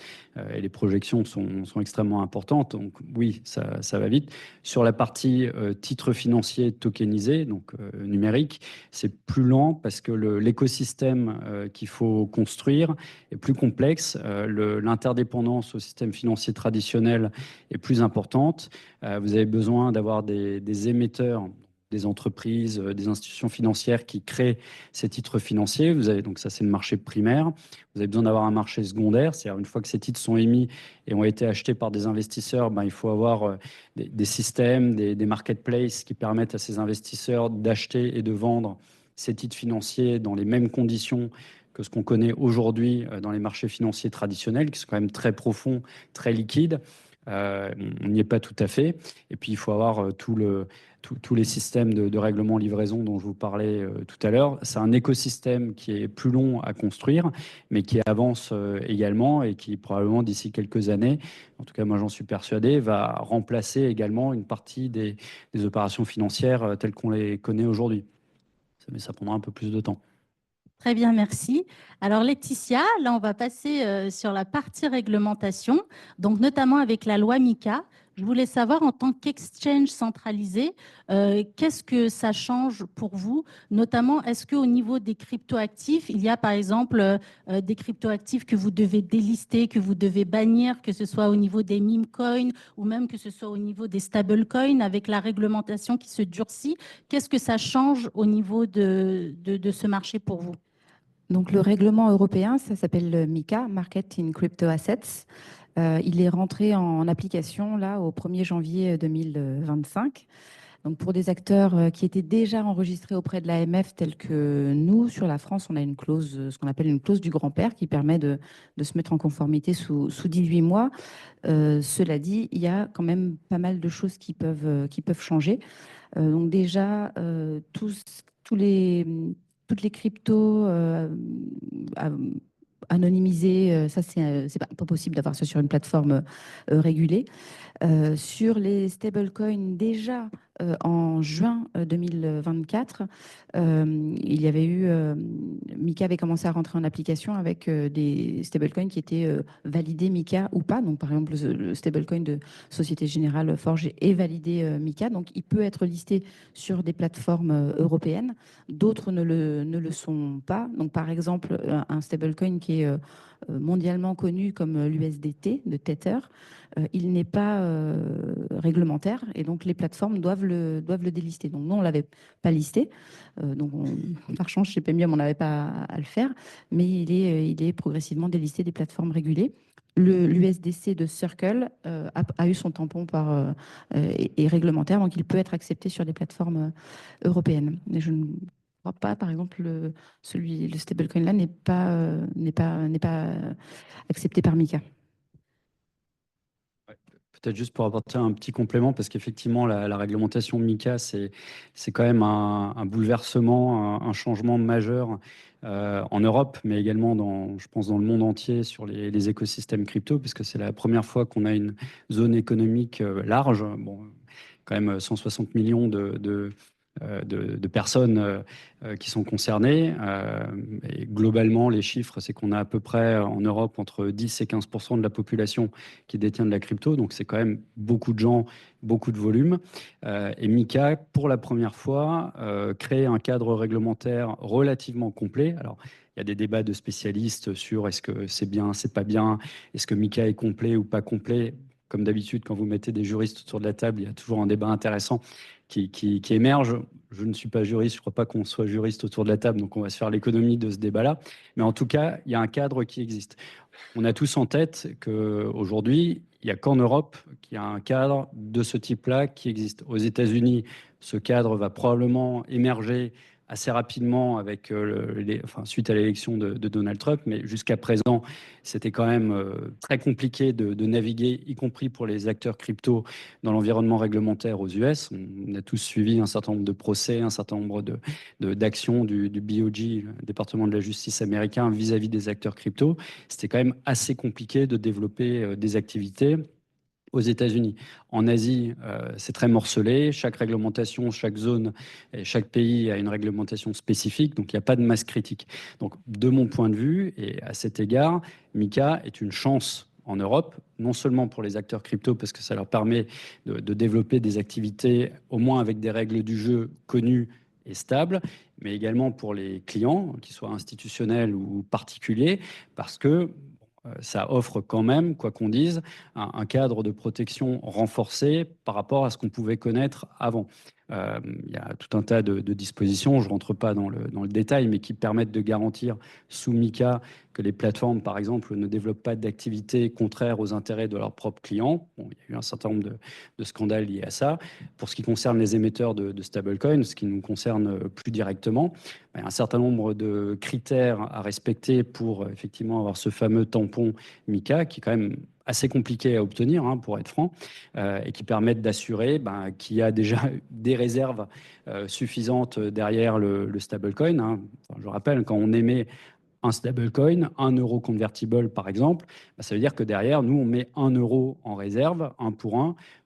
et les projections sont extrêmement importantes. Donc oui, ça va vite. Sur la partie titres financiers tokenisés, donc numérique, c'est plus lent parce que l'écosystème qu'il faut construire est plus complexe. L'interdépendance au système financier traditionnel est plus importante. Vous avez besoin d'avoir des émetteurs, des entreprises, des institutions financières qui créent ces titres financiers. Vous avez, donc ça, c'est le marché primaire. Vous avez besoin d'avoir un marché secondaire, c'est-à-dire une fois que ces titres sont émis et ont été achetés par des investisseurs, ben, il faut avoir des systèmes, des marketplaces qui permettent à ces investisseurs d'acheter et de vendre ces titres financiers dans les mêmes conditions que ce qu'on connaît aujourd'hui dans les marchés financiers traditionnels, qui sont quand même très profonds, très liquides. On n'y est pas tout à fait. Et puis, il faut avoir tous les systèmes de règlement livraison dont je vous parlais tout à l'heure. C'est un écosystème qui est plus long à construire, mais qui avance également et qui, probablement, d'ici quelques années, en tout cas, moi, j'en suis persuadé, va remplacer également une partie des opérations financières telles qu'on les connaît aujourd'hui. Mais ça prendra un peu plus de temps. Très bien, merci. Alors Laetitia, là on va passer sur la partie réglementation, donc notamment avec la loi MiCA. Je voulais savoir en tant qu'exchange centralisé, qu'est-ce que ça change pour vous? Notamment, est-ce qu'au niveau des cryptoactifs, il y a par exemple des cryptoactifs que vous devez délister, que vous devez bannir, que ce soit au niveau des meme coins ou même que ce soit au niveau des stablecoins avec la réglementation qui se durcit? Qu'est-ce que ça change au niveau de ce marché pour vous? Donc, le règlement européen, ça s'appelle MiCA, Market in Crypto Assets. Il est rentré en application là, au 1er janvier 2025. Donc, pour des acteurs qui étaient déjà enregistrés auprès de l'AMF, tels que nous, sur la France, on a une clause, ce qu'on appelle une clause du grand-père, qui permet de se mettre en conformité sous 18 mois. Cela dit, il y a quand même pas mal de choses qui peuvent changer. Donc déjà, toutes les cryptos anonymisées, ça, c'est pas possible d'avoir ça sur une plateforme régulée. Sur les stablecoins, déjà en juin 2024, il y avait eu, MiCA avait commencé à rentrer en application avec des stablecoins qui étaient validés MiCA ou pas. Donc, par exemple, le stablecoin de Société Générale Forge est validé MiCA. Donc, il peut être listé sur des plateformes européennes. D'autres ne le sont pas. Donc, par exemple, un stablecoin qui est mondialement connu comme l'USDT de Tether, il n'est pas réglementaire et donc les plateformes doivent le délister. Donc nous, on ne l'avait pas listé. Donc par chance, chez Pemium, on n'avait pas à le faire, mais il est progressivement délisté des plateformes régulées. L'USDC de Circle a eu son tampon et réglementaire, donc il peut être accepté sur des plateformes européennes. Mais je ne crois pas, par exemple, le stablecoin là n'est pas accepté par MiCA. Peut-être juste pour apporter un petit complément, parce qu'effectivement, la réglementation MiCA, c'est quand même un bouleversement, un changement majeur en Europe, mais également, je pense, dans le monde entier sur les écosystèmes crypto, puisque c'est la première fois qu'on a une zone économique large. Bon, quand même 160 millions de personnes qui sont concernées. Et globalement, les chiffres, c'est qu'on a à peu près en Europe entre 10 et 15% de la population qui détient de la crypto. Donc, c'est quand même beaucoup de gens, beaucoup de volume. Et MiCA, pour la première fois, crée un cadre réglementaire relativement complet. Alors, il y a des débats de spécialistes sur est-ce que c'est bien, c'est pas bien, est-ce que MiCA est complet ou pas complet. Comme d'habitude, quand vous mettez des juristes autour de la table, il y a toujours un débat intéressant qui émerge. Je ne suis pas juriste, je ne crois pas qu'on soit juriste autour de la table, donc on va se faire l'économie de ce débat-là. Mais en tout cas, il y a un cadre qui existe. On a tous en tête qu'aujourd'hui, il n'y a qu'en Europe qu'il y a un cadre de ce type-là qui existe. Aux États-Unis, ce cadre va probablement émerger assez rapidement avec suite à l'élection de Donald Trump, mais jusqu'à présent, c'était quand même très compliqué de naviguer, y compris pour les acteurs crypto, dans l'environnement réglementaire aux US. On a tous suivi un certain nombre de procès, un certain nombre d'actions du BOJ, le département de la justice américain, vis-à-vis des acteurs crypto. C'était quand même assez compliqué de développer des activités aux États-Unis. En Asie, c'est très morcelé. Chaque réglementation, chaque zone et chaque pays a une réglementation spécifique, donc il n'y a pas de masse critique. Donc, de mon point de vue, et à cet égard, MiCA est une chance en Europe, non seulement pour les acteurs crypto, parce que ça leur permet de développer des activités, au moins avec des règles du jeu connues et stables, mais également pour les clients, qu'ils soient institutionnels ou particuliers, parce que ça offre quand même, quoi qu'on dise, un cadre de protection renforcé par rapport à ce qu'on pouvait connaître avant. Il y a tout un tas de dispositions, je ne rentre pas dans le détail, mais qui permettent de garantir sous MiCA que les plateformes, par exemple, ne développent pas d'activités contraires aux intérêts de leurs propres clients. Bon, il y a eu un certain nombre de scandales liés à ça. Pour ce qui concerne les émetteurs de stablecoins, ce qui nous concerne plus directement, il y a un certain nombre de critères à respecter pour effectivement avoir ce fameux tampon MiCA qui est quand même assez compliquées à obtenir, hein, pour être franc, et qui permettent d'assurer qu'il y a déjà des réserves suffisantes derrière le stablecoin, hein. Enfin, je rappelle, quand on émet un stablecoin, 1 euro convertible par exemple, ça veut dire que derrière, nous, on met 1 euro en réserve, 1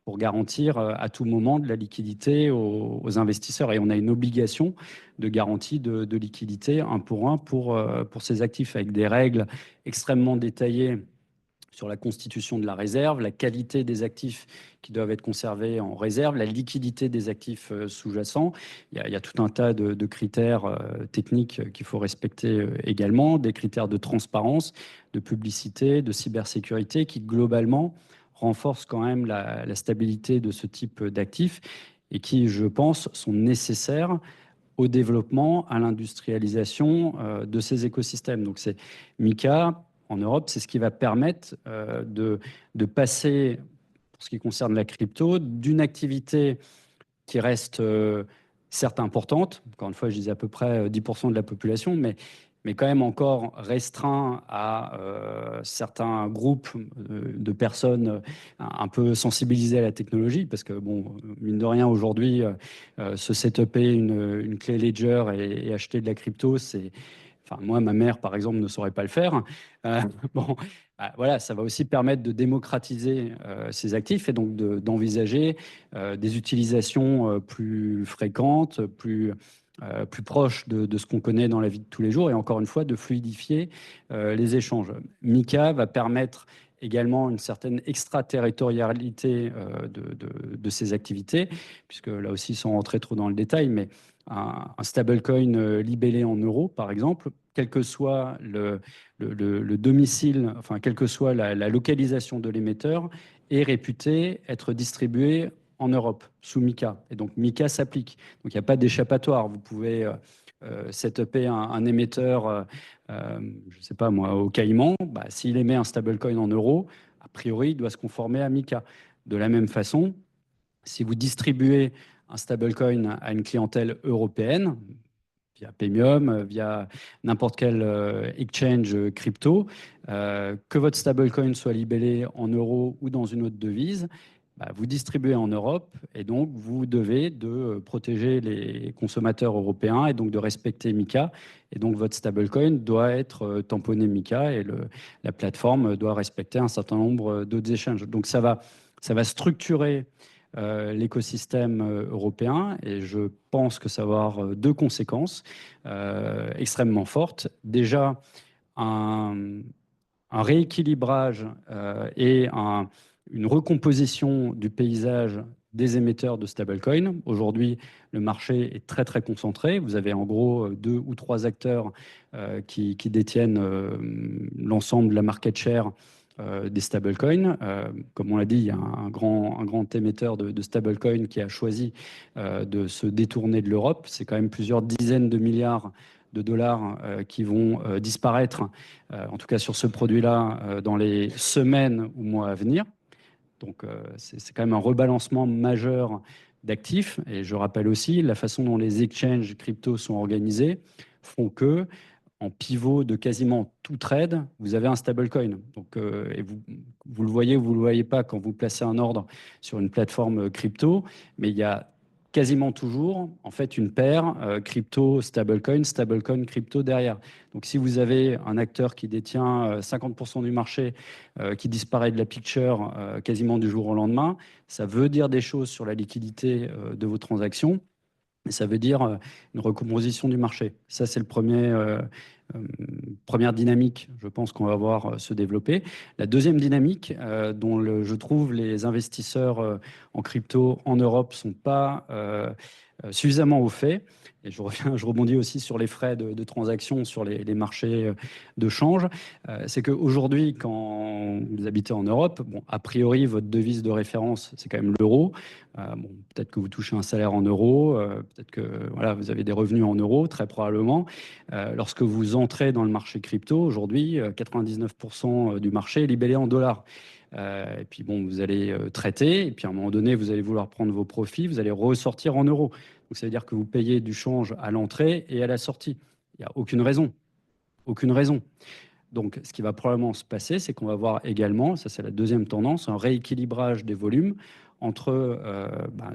pour garantir à tout moment de la liquidité aux investisseurs. Et on a une obligation de garantie de liquidité 1 pour ces actifs, avec des règles extrêmement détaillées sur la constitution de la réserve, la qualité des actifs qui doivent être conservés en réserve, la liquidité des actifs sous-jacents. Il y a tout un tas de critères techniques qu'il faut respecter également, des critères de transparence, de publicité, de cybersécurité qui globalement renforcent quand même la stabilité de ce type d'actifs et qui, je pense, sont nécessaires au développement, à l'industrialisation de ces écosystèmes. Donc c'est MiCA en Europe, c'est ce qui va permettre de passer, pour ce qui concerne la crypto, d'une activité qui reste certes importante, encore une fois je disais à peu près 10% de la population, mais quand même encore restreint à certains groupes de personnes un peu sensibilisées à la technologie, parce que, bon, mine de rien, aujourd'hui, se setuper une clé Ledger et acheter de la crypto, c'est... Enfin, moi, ma mère, par exemple, ne saurait pas le faire. Bon, voilà, ça va aussi permettre de démocratiser ces actifs et donc d'envisager des utilisations plus fréquentes, plus proches de ce qu'on connaît dans la vie de tous les jours et encore une fois, de fluidifier les échanges. MiCA va permettre également une certaine extraterritorialité de ces activités, puisque là aussi, sans rentrer trop dans le détail, mais un stablecoin libellé en euros, par exemple, quel que soit le domicile, enfin, quelle que soit la localisation de l'émetteur, est réputé être distribué en Europe, sous MiCA. Et donc, MiCA s'applique. Donc, il n'y a pas d'échappatoire. Vous pouvez setuper un émetteur, je ne sais pas moi, au Caïman. S'il émet un stablecoin en euros, a priori, il doit se conformer à MiCA. De la même façon, si vous distribuez un stablecoin à une clientèle européenne, via Paymium, via n'importe quel exchange crypto, que votre stablecoin soit libellé en euros ou dans une autre devise, vous distribuez en Europe et donc vous devez de protéger les consommateurs européens et donc de respecter MiCA. Et donc votre stablecoin doit être tamponné MiCA et la plateforme doit respecter un certain nombre d'autres échanges. Donc ça va structurer l'écosystème européen et je pense que ça va avoir deux conséquences extrêmement fortes. Déjà, un rééquilibrage et une recomposition du paysage des émetteurs de stablecoin. Aujourd'hui, le marché est très, très concentré. Vous avez en gros 2 ou 3 acteurs qui détiennent l'ensemble de la market share des stablecoins. Comme on l'a dit, il y a un grand émetteur de stablecoins qui a choisi de se détourner de l'Europe. C'est quand même plusieurs dizaines de milliards de dollars qui vont disparaître, en tout cas sur ce produit-là, dans les semaines ou mois à venir. Donc, c'est quand même un rebalancement majeur d'actifs. Et je rappelle aussi la façon dont les exchanges crypto sont organisés font que, en pivot de quasiment tout trade, vous avez un stablecoin. Donc, et vous le voyez ou vous ne le voyez pas quand vous placez un ordre sur une plateforme crypto, mais il y a quasiment toujours en fait une paire crypto, stablecoin, crypto derrière. Donc si vous avez un acteur qui détient 50% du marché qui disparaît de la picture quasiment du jour au lendemain, ça veut dire des choses sur la liquidité de vos transactions. Et ça veut dire une recomposition du marché. Ça, c'est le première dynamique, je pense qu'on va voir se développer. La deuxième dynamique, dont je trouve les investisseurs en crypto en Europe ne sont pas suffisamment au fait, et je rebondis aussi sur les frais de transaction sur les marchés de change, c'est qu'aujourd'hui, quand vous habitez en Europe, bon, a priori, votre devise de référence, c'est quand même l'euro. Bon, peut-être que vous touchez un salaire en euros, peut-être que voilà, vous avez des revenus en euros, très probablement. Lorsque vous entrez dans le marché crypto, aujourd'hui, 99% du marché est libellé en dollars. Et puis bon, vous allez traiter, et puis à un moment donné, vous allez vouloir prendre vos profits, vous allez ressortir en euros. Donc ça veut dire que vous payez du change à l'entrée et à la sortie. Il n'y a aucune raison. Aucune raison. Donc, ce qui va probablement se passer, c'est qu'on va voir également, ça c'est la deuxième tendance, un rééquilibrage des volumes entre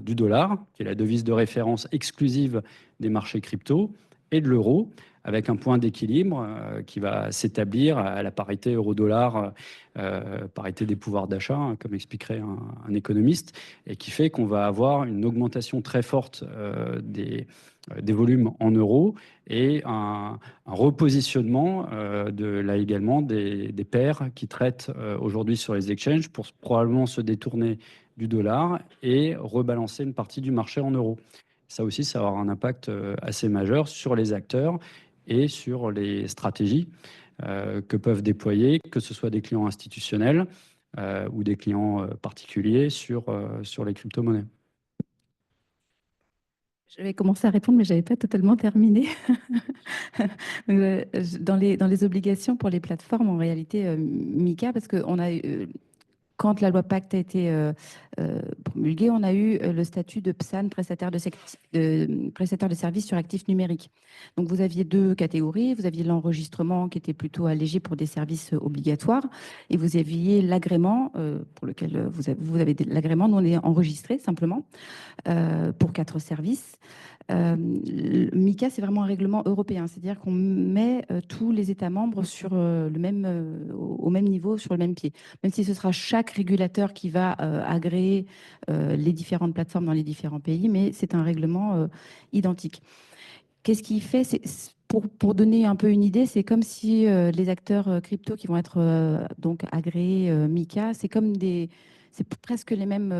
du dollar, qui est la devise de référence exclusive des marchés crypto, et de l'euro, avec un point d'équilibre qui va s'établir à la parité euro-dollar, parité des pouvoirs d'achat, hein, comme expliquerait un économiste, et qui fait qu'on va avoir une augmentation très forte des volumes en euros et un repositionnement là également des paires qui traitent aujourd'hui sur les exchanges pour probablement se détourner du dollar et rebalancer une partie du marché en euros. Ça aussi, ça va avoir un impact assez majeur sur les acteurs et sur les stratégies que peuvent déployer, que ce soit des clients institutionnels ou des clients particuliers sur les crypto-monnaies. Je vais commencer à répondre, mais je n'avais pas totalement terminé. Dans les obligations pour les plateformes, en réalité, Mika, parce qu'on a quand la loi Pacte a été promulguée, on a eu le statut de PSAN, prestataire de services sur actifs numériques. Donc, vous aviez deux catégories. Vous aviez l'enregistrement qui était plutôt allégé pour des services obligatoires et vous aviez l'agrément pour lequel vous avez l'agrément. Nous, on est enregistré simplement pour 4 services. MICA, c'est vraiment un règlement européen, c'est-à-dire qu'on met tous les États membres sur au même niveau, sur le même pied. Même si ce sera chaque régulateur qui va agréer les différentes plateformes dans les différents pays, mais c'est un règlement identique. Qu'est-ce qui fait pour donner un peu une idée, c'est comme si les acteurs crypto qui vont être donc agréés MICA, c'est presque les mêmes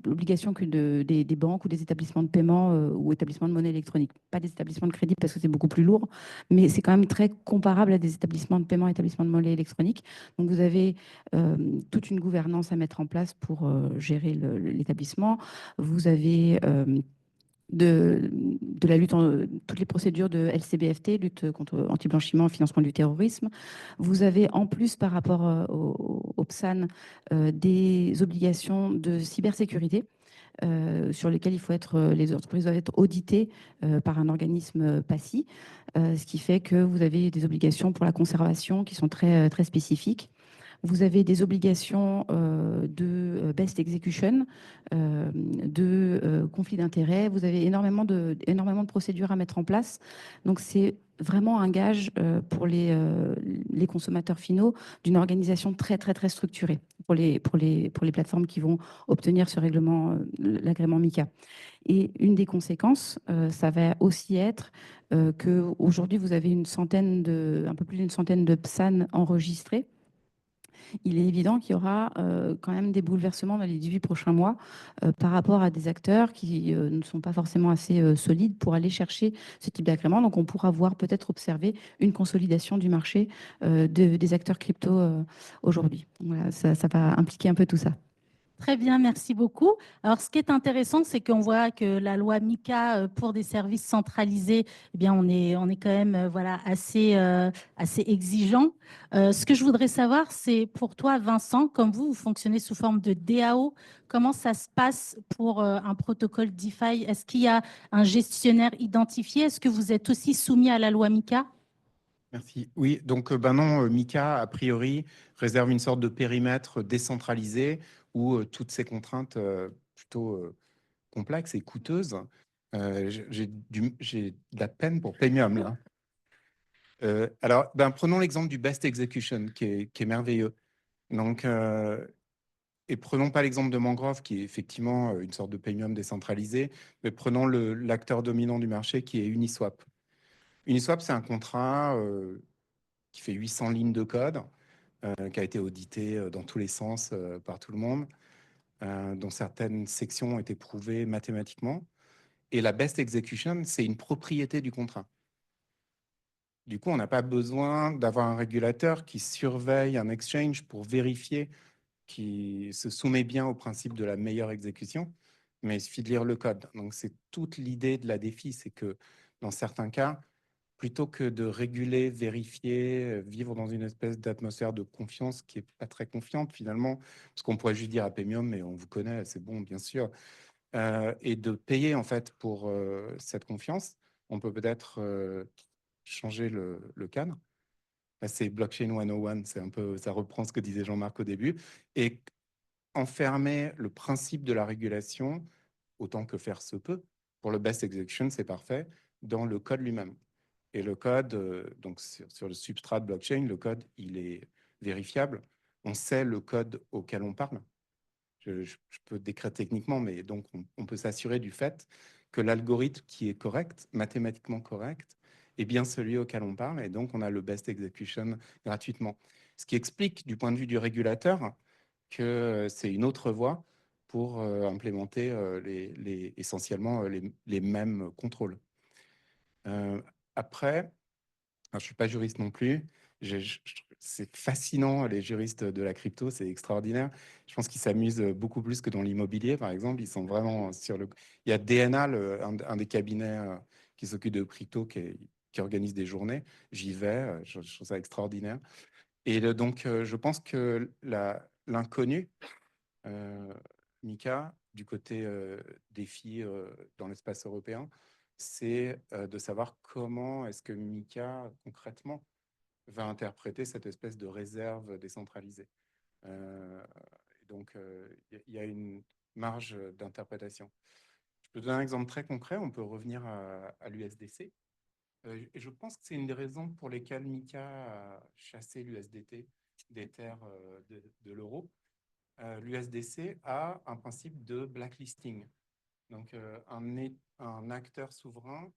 obligations que des banques ou des établissements de paiement ou établissements de monnaie électronique. Pas des établissements de crédit parce que c'est beaucoup plus lourd, mais c'est quand même très comparable à des établissements de paiement, établissements de monnaie électronique. Donc vous avez toute une gouvernance à mettre en place pour gérer l'établissement. Vous avez de la lutte, toutes les procédures de LCBFT, lutte contre anti-blanchiment, financement du terrorisme. Vous avez en plus, par rapport au PSAN, des obligations de cybersécurité sur lesquelles les entreprises doivent être auditées par un organisme PACI, ce qui fait que vous avez des obligations pour la conservation qui sont très, très spécifiques. Vous avez des obligations de best execution, de conflit d'intérêts. Vous avez énormément de procédures à mettre en place. Donc, c'est vraiment un gage pour les consommateurs finaux d'une organisation très, très, très structurée pour les plateformes qui vont obtenir ce règlement, l'agrément MICA. Et une des conséquences, ça va aussi être qu'aujourd'hui, vous avez un peu plus d'une centaine de PSAN enregistrés. Il est évident qu'il y aura quand même des bouleversements dans les 18 prochains mois par rapport à des acteurs qui ne sont pas forcément assez solides pour aller chercher ce type d'agrément. Donc, on pourra voir peut-être observer une consolidation du marché des acteurs crypto aujourd'hui. Voilà, ça va impliquer un peu tout ça. Très bien, merci beaucoup. Alors, ce qui est intéressant, c'est qu'on voit que la loi MICA pour des services centralisés, eh bien, on est quand même voilà, assez exigeant. Ce que je voudrais savoir, c'est pour toi, Vincent, comme vous fonctionnez sous forme de DAO, comment ça se passe pour un protocole DeFi? Est-ce qu'il y a un gestionnaire identifié? Est-ce que vous êtes aussi soumis à la loi MICA? Merci. Oui, donc non, MICA, a priori, réserve une sorte de périmètre décentralisé où toutes ces contraintes plutôt complexes et coûteuses, j'ai de la peine pour Paymium, là. Alors, prenons l'exemple du best execution, qui est merveilleux. Donc, et prenons pas l'exemple de Mangrove, qui est effectivement une sorte de Paymium décentralisé, mais prenons l'acteur dominant du marché, qui est Uniswap. Uniswap, c'est un contrat qui fait 800 lignes de code, qui a été audité dans tous les sens par tout le monde, dont certaines sections ont été prouvées mathématiquement. Et la best execution, c'est une propriété du contrat. Du coup, on n'a pas besoin d'avoir un régulateur qui surveille un exchange pour vérifier qu'il se soumet bien au principe de la meilleure exécution, mais il suffit de lire le code. Donc, c'est toute l'idée de la défi, c'est que dans certains cas, plutôt que de réguler, vérifier, vivre dans une espèce d'atmosphère de confiance qui n'est pas très confiante finalement, parce qu'on pourrait juste dire à Paymium, mais on vous connaît, c'est bon, bien sûr, et de payer en fait pour cette confiance, on peut peut-être changer le cadre C'est blockchain 101, c'est un peu, ça reprend ce que disait Jean-Marc au début. Et enfermer le principe de la régulation, autant que faire se peut, pour le best execution, c'est parfait, dans le code lui-même. Et le code, donc sur le substrat blockchain, le code, il est vérifiable. On sait le code auquel on parle. Je peux décrire techniquement, mais donc on peut s'assurer du fait que l'algorithme qui est correct, mathématiquement correct, est bien celui auquel on parle, et donc on a le best execution gratuitement. Ce qui explique, du point de vue du régulateur, que c'est une autre voie pour implémenter essentiellement les mêmes contrôles. Après, je ne suis pas juriste non plus. C'est fascinant, les juristes de la crypto, c'est extraordinaire. Je pense qu'ils s'amusent beaucoup plus que dans l'immobilier, par exemple. Ils sont vraiment sur le... Il y a DNA, un des cabinets qui s'occupe de crypto, qui organise des journées. J'y vais, je trouve ça extraordinaire. Et donc, je pense que l'inconnu, Mika, du côté défi dans l'espace européen, c'est de savoir comment est-ce que Mika, concrètement, va interpréter cette espèce de réserve décentralisée. Donc, il y a une marge d'interprétation. Je peux donner un exemple très concret. On peut revenir à l'USDC. Et je pense que c'est une des raisons pour lesquelles Mika a chassé l'USDT des terres de l'euro. L'USDC a un principe de blacklisting. Donc, un acteur souverain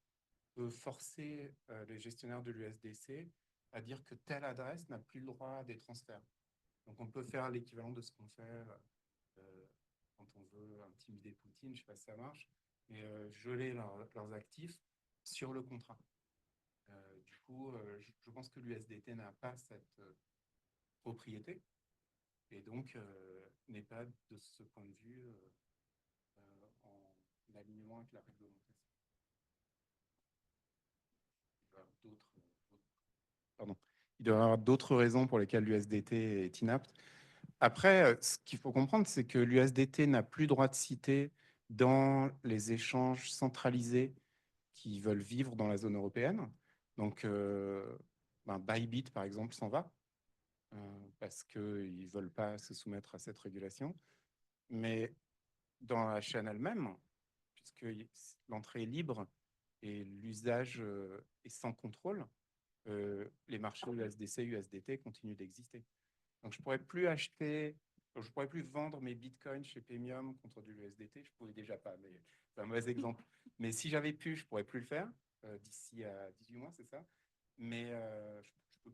peut forcer les gestionnaires de l'USDC à dire que telle adresse n'a plus le droit à des transferts. Donc, on peut faire l'équivalent de ce qu'on fait quand on veut intimider Poutine, je ne sais pas si ça marche, mais geler leurs actifs sur le contrat. Du coup, je pense que l'USDT n'a pas cette propriété et donc n'est pas de ce point de vue en alignement avec la réglementation. Il doit y avoir d'autres raisons pour lesquelles l'USDT est inapte. Après, ce qu'il faut comprendre, c'est que l'USDT n'a plus droit de citer dans les échanges centralisés qui veulent vivre dans la zone européenne. Donc, Bybit, par exemple, s'en va parce qu'ils ne veulent pas se soumettre à cette régulation. Mais dans la chaîne elle-même, puisque l'entrée est libre et l'usage est sans contrôle, les marchés USDC, USDT continuent d'exister. Donc, je ne pourrais plus vendre mes bitcoins chez Paymium contre de l'USDT. Je ne pouvais déjà pas, mais c'est un mauvais exemple. Mais si j'avais pu, je ne pourrais plus le faire d'ici à 18 mois, c'est ça. Mais je ne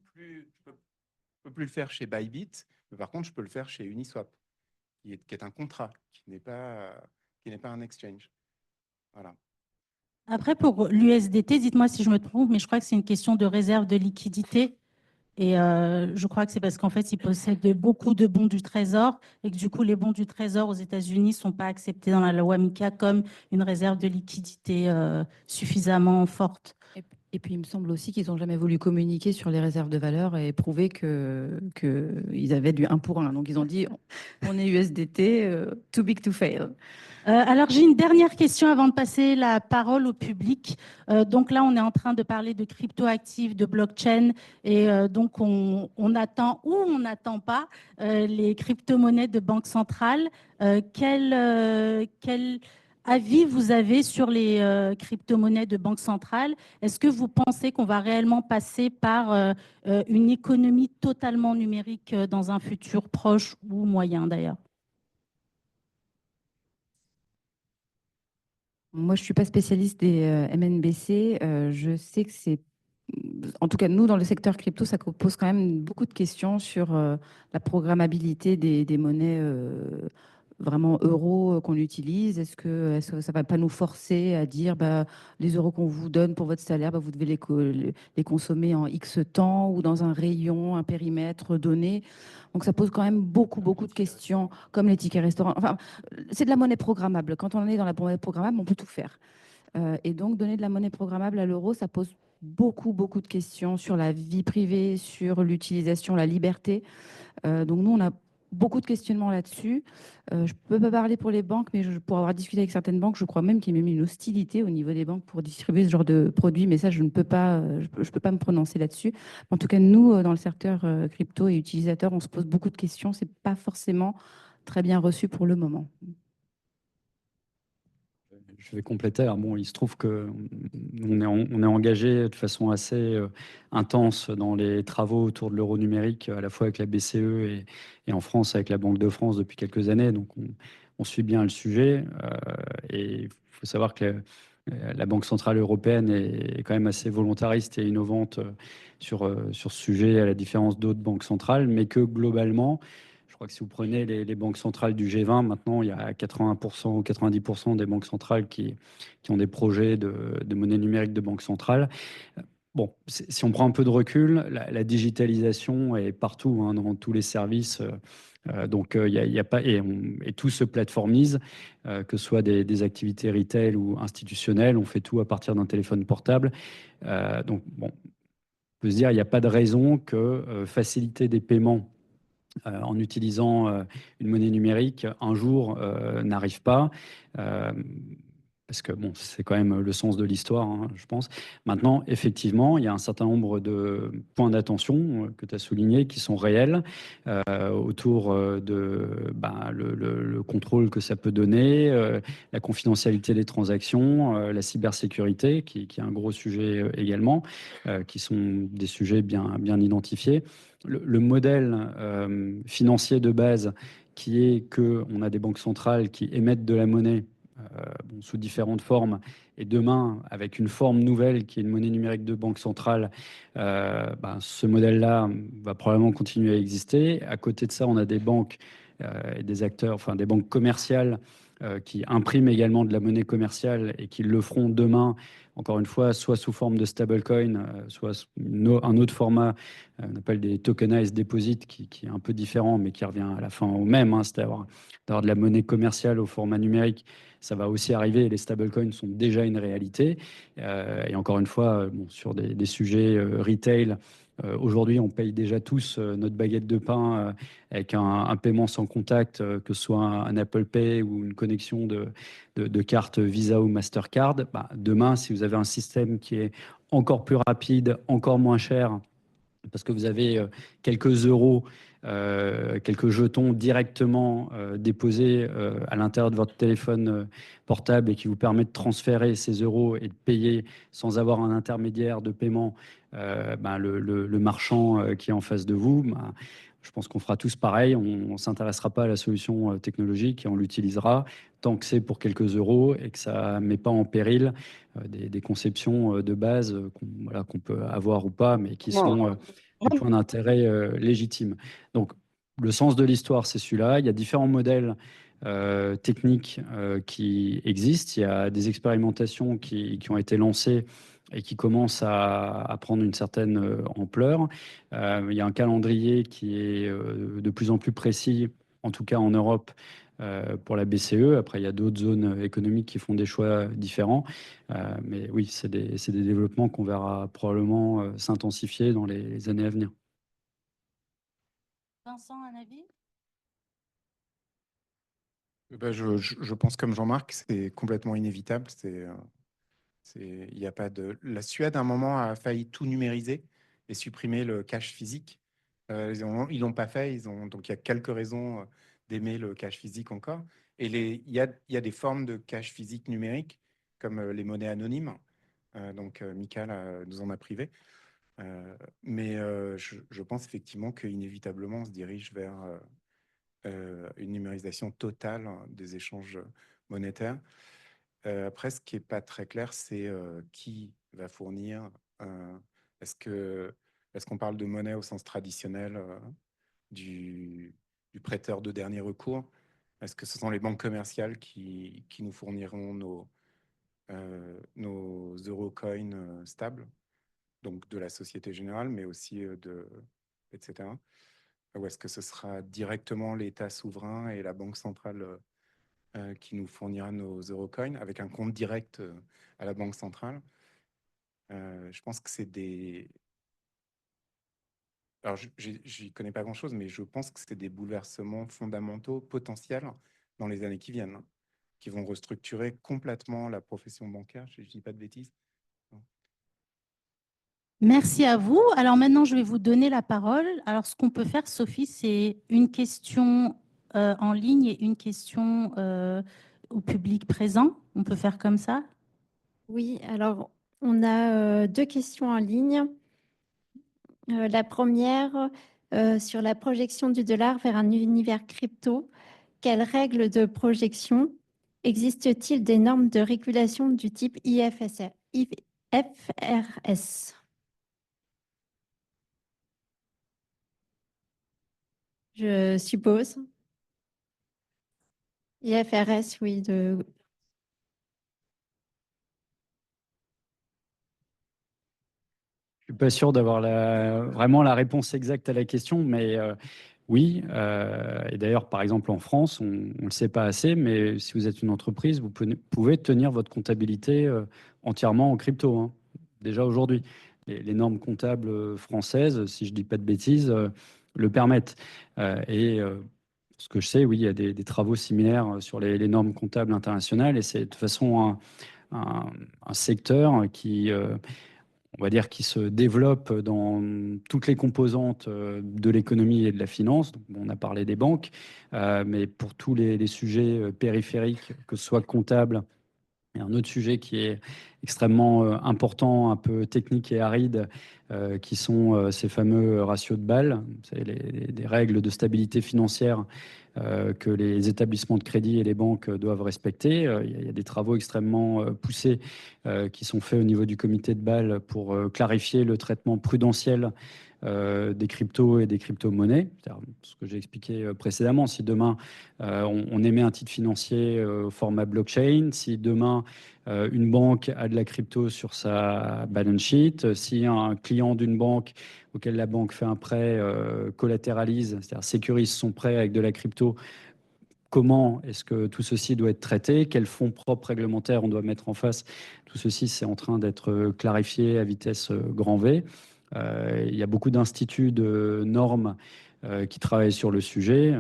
peux plus le faire chez Bybit. Mais par contre, je peux le faire chez Uniswap, qui est un contrat, qui n'est pas un exchange. Voilà. Après, pour l'USDT, dites-moi si je me trompe, mais je crois que c'est une question de réserve de liquidité. Et je crois que c'est parce qu'en fait, ils possèdent beaucoup de bons du Trésor et que du coup, les bons du Trésor aux États-Unis ne sont pas acceptés dans la loi MiCA comme une réserve de liquidité suffisamment forte. Et puis, il me semble aussi qu'ils n'ont jamais voulu communiquer sur les réserves de valeur et prouver qu'ils avaient du 1 pour 1. Donc, ils ont dit, on est USDT, too big to fail. Alors, j'ai une dernière question avant de passer la parole au public. Donc là, on est en train de parler de cryptoactifs, de blockchain. Et donc, on attend ou on n'attend pas les crypto-monnaies de banque centrale. Quel avis vous avez sur les crypto-monnaies de banque centrale? Est-ce que vous pensez qu'on va réellement passer par une économie totalement numérique dans un futur proche ou moyen d'ailleurs? Moi, je ne suis pas spécialiste des MNBC. Je sais que c'est, en tout cas, nous, dans le secteur crypto, ça pose quand même beaucoup de questions sur la programmabilité des monnaies vraiment euros qu'on utilise. Est-ce que ça ne va pas nous forcer à dire les euros qu'on vous donne pour votre salaire, vous devez les consommer en X temps ou dans un rayon, un périmètre donné? Donc, ça pose quand même beaucoup de questions, comme les tickets restaurants. Enfin, c'est de la monnaie programmable. Quand on est dans la monnaie programmable, on peut tout faire. Et donc, donner de la monnaie programmable à l'euro, ça pose beaucoup de questions sur la vie privée, sur l'utilisation, la liberté. Donc, nous, on a beaucoup de questionnements là-dessus. Je ne peux pas parler pour les banques, mais pour avoir discuté avec certaines banques, je crois même qu'il y a même une hostilité au niveau des banques pour distribuer ce genre de produits. Mais ça, je ne peux pas, je peux pas me prononcer là-dessus. En tout cas, nous, dans le secteur crypto et utilisateurs, on se pose beaucoup de questions. Ce n'est pas forcément très bien reçu pour le moment. Je vais compléter. Alors bon, il se trouve qu'on on est engagé de façon assez intense dans les travaux autour de l'euro numérique, à la fois avec la BCE et en France avec la Banque de France depuis quelques années. Donc on suit bien le sujet. Et il faut savoir que la Banque centrale européenne est quand même assez volontariste et innovante sur ce sujet, à la différence d'autres banques centrales, mais que globalement, je crois que si vous prenez les banques centrales du G20, maintenant, il y a 80% ou 90% des banques centrales qui ont des projets de monnaie numérique de banque centrale. Bon, si on prend un peu de recul, la digitalisation est partout, hein, dans tous les services. Donc, il y a pas, et tout se plateformise, que ce soit des activités retail ou institutionnelles. On fait tout à partir d'un téléphone portable. Donc, bon, on peut se dire, il n'y a pas de raison que faciliter des paiements en utilisant une monnaie numérique, un jour n'arrive pas. Euh, Parce que bon, c'est quand même le sens de l'histoire, hein, je pense. Maintenant, effectivement, il y a un certain nombre de points d'attention que tu as soulignés qui sont réels autour de le contrôle que ça peut donner, la confidentialité des transactions, la cybersécurité, qui est un gros sujet également, qui sont des sujets bien identifiés. Le modèle financier de base qui est qu'on a des banques centrales qui émettent de la monnaie sous différentes formes, et demain, avec une forme nouvelle qui est une monnaie numérique de banque centrale, ce modèle-là va probablement continuer à exister. À côté de ça, on a des banques et des acteurs, enfin des banques commerciales qui impriment également de la monnaie commerciale et qui le feront demain, encore une fois, soit sous forme de stablecoin, soit un autre format, on appelle des tokenized deposits, qui est un peu différent, mais qui revient à la fin au même, hein, c'est-à-dire d'avoir de la monnaie commerciale au format numérique. Ça va aussi arriver, les stablecoins sont déjà une réalité. Et encore une fois, sur des sujets retail, aujourd'hui, on paye déjà tous notre baguette de pain avec un paiement sans contact, que ce soit un Apple Pay ou une connexion de carte Visa ou Mastercard. Demain, si vous avez un système qui est encore plus rapide, encore moins cher, parce que vous avez quelques euros, quelques jetons directement déposés à l'intérieur de votre téléphone portable et qui vous permet de transférer ces euros et de payer sans avoir un intermédiaire de paiement, le marchand qui est en face de vous. Je pense qu'on fera tous pareil. On ne s'intéressera pas à la solution technologique et on l'utilisera tant que c'est pour quelques euros et que ça ne met pas en péril des conceptions de base qu'on peut avoir ou pas, mais qui sont des points d'intérêt légitimes. Donc, le sens de l'histoire, c'est celui-là. Il y a différents modèles techniques qui existent. Il y a des expérimentations qui ont été lancées et qui commencent à prendre une certaine ampleur. Il y a un calendrier qui est de plus en plus précis, en tout cas en Europe, pour la BCE. Après, il y a d'autres zones économiques qui font des choix différents. Mais oui, c'est des développements qu'on verra probablement s'intensifier dans les années à venir. Vincent, un avis? Je pense comme Jean-Marc, c'est complètement inévitable. Il y a pas de... La Suède, à un moment, a failli tout numériser et supprimer le cash physique. Ils l'ont pas fait. Donc, il y a quelques raisons d'aimer le cash physique encore. Et il y a des formes de cash physique numérique, comme les monnaies anonymes. Donc, Mika nous en a privé. Mais je pense effectivement qu'inévitablement, on se dirige vers une numérisation totale des échanges monétaires. Après, ce qui n'est pas très clair, c'est qui va fournir. Est-ce qu'on parle de monnaie au sens traditionnel du prêteur de dernier recours? Est-ce que ce sont les banques commerciales qui nous fourniront nos eurocoins stables, donc de la Société Générale, mais aussi etc. Ou est-ce que ce sera directement l'État souverain et la Banque centrale qui nous fournira nos eurocoins avec un compte direct à la Banque centrale? Je pense que alors j'y connais pas grand-chose, mais je pense que c'est des bouleversements fondamentaux potentiels dans les années qui viennent, hein, qui vont restructurer complètement la profession bancaire, je ne dis pas de bêtises. Merci à vous. Alors maintenant, je vais vous donner la parole. Alors, ce qu'on peut faire, Sophie, c'est une question en ligne et une question au public présent. On peut faire comme ça? Oui, alors on a deux questions en ligne. La première, sur la projection du dollar vers un univers crypto. Quelles règles de projection existe-t-il des normes de régulation du type IFRS? Je suppose. IFRS, oui. Je suis pas sûr d'avoir vraiment la réponse exacte à la question, mais oui. Et d'ailleurs, par exemple, en France, on ne le sait pas assez, mais si vous êtes une entreprise, vous pouvez tenir votre comptabilité entièrement en crypto, hein, déjà aujourd'hui. Les normes comptables françaises, si je dis pas de bêtises, le permettent. Ce que je sais, oui, il y a des travaux similaires sur les normes comptables internationales, et c'est de toute façon un secteur qui on va dire, qui se développe dans toutes les composantes de l'économie et de la finance. Donc, on a parlé des banques, mais pour tous les sujets périphériques, que ce soit comptable, et un autre sujet qui est extrêmement important, un peu technique et aride, qui sont ces fameux ratios de Bâle, des règles de stabilité financière que les établissements de crédit et les banques doivent respecter. Il y a des travaux extrêmement poussés qui sont faits au niveau du comité de Bâle pour clarifier le traitement prudentiel des cryptos et des crypto-monnaies. Ce que j'ai expliqué précédemment, si demain on émet un titre financier au format blockchain, si demain une banque a de la crypto sur sa balance sheet, si un client d'une banque auquel la banque fait un prêt collatéralise, c'est-à-dire sécurise son prêt avec de la crypto, comment est-ce que tout ceci doit être traité? Quels fonds propres réglementaires on doit mettre en face? Tout ceci, c'est en train d'être clarifié à vitesse grand V. Il y a beaucoup d'instituts de normes qui travaillent sur le sujet,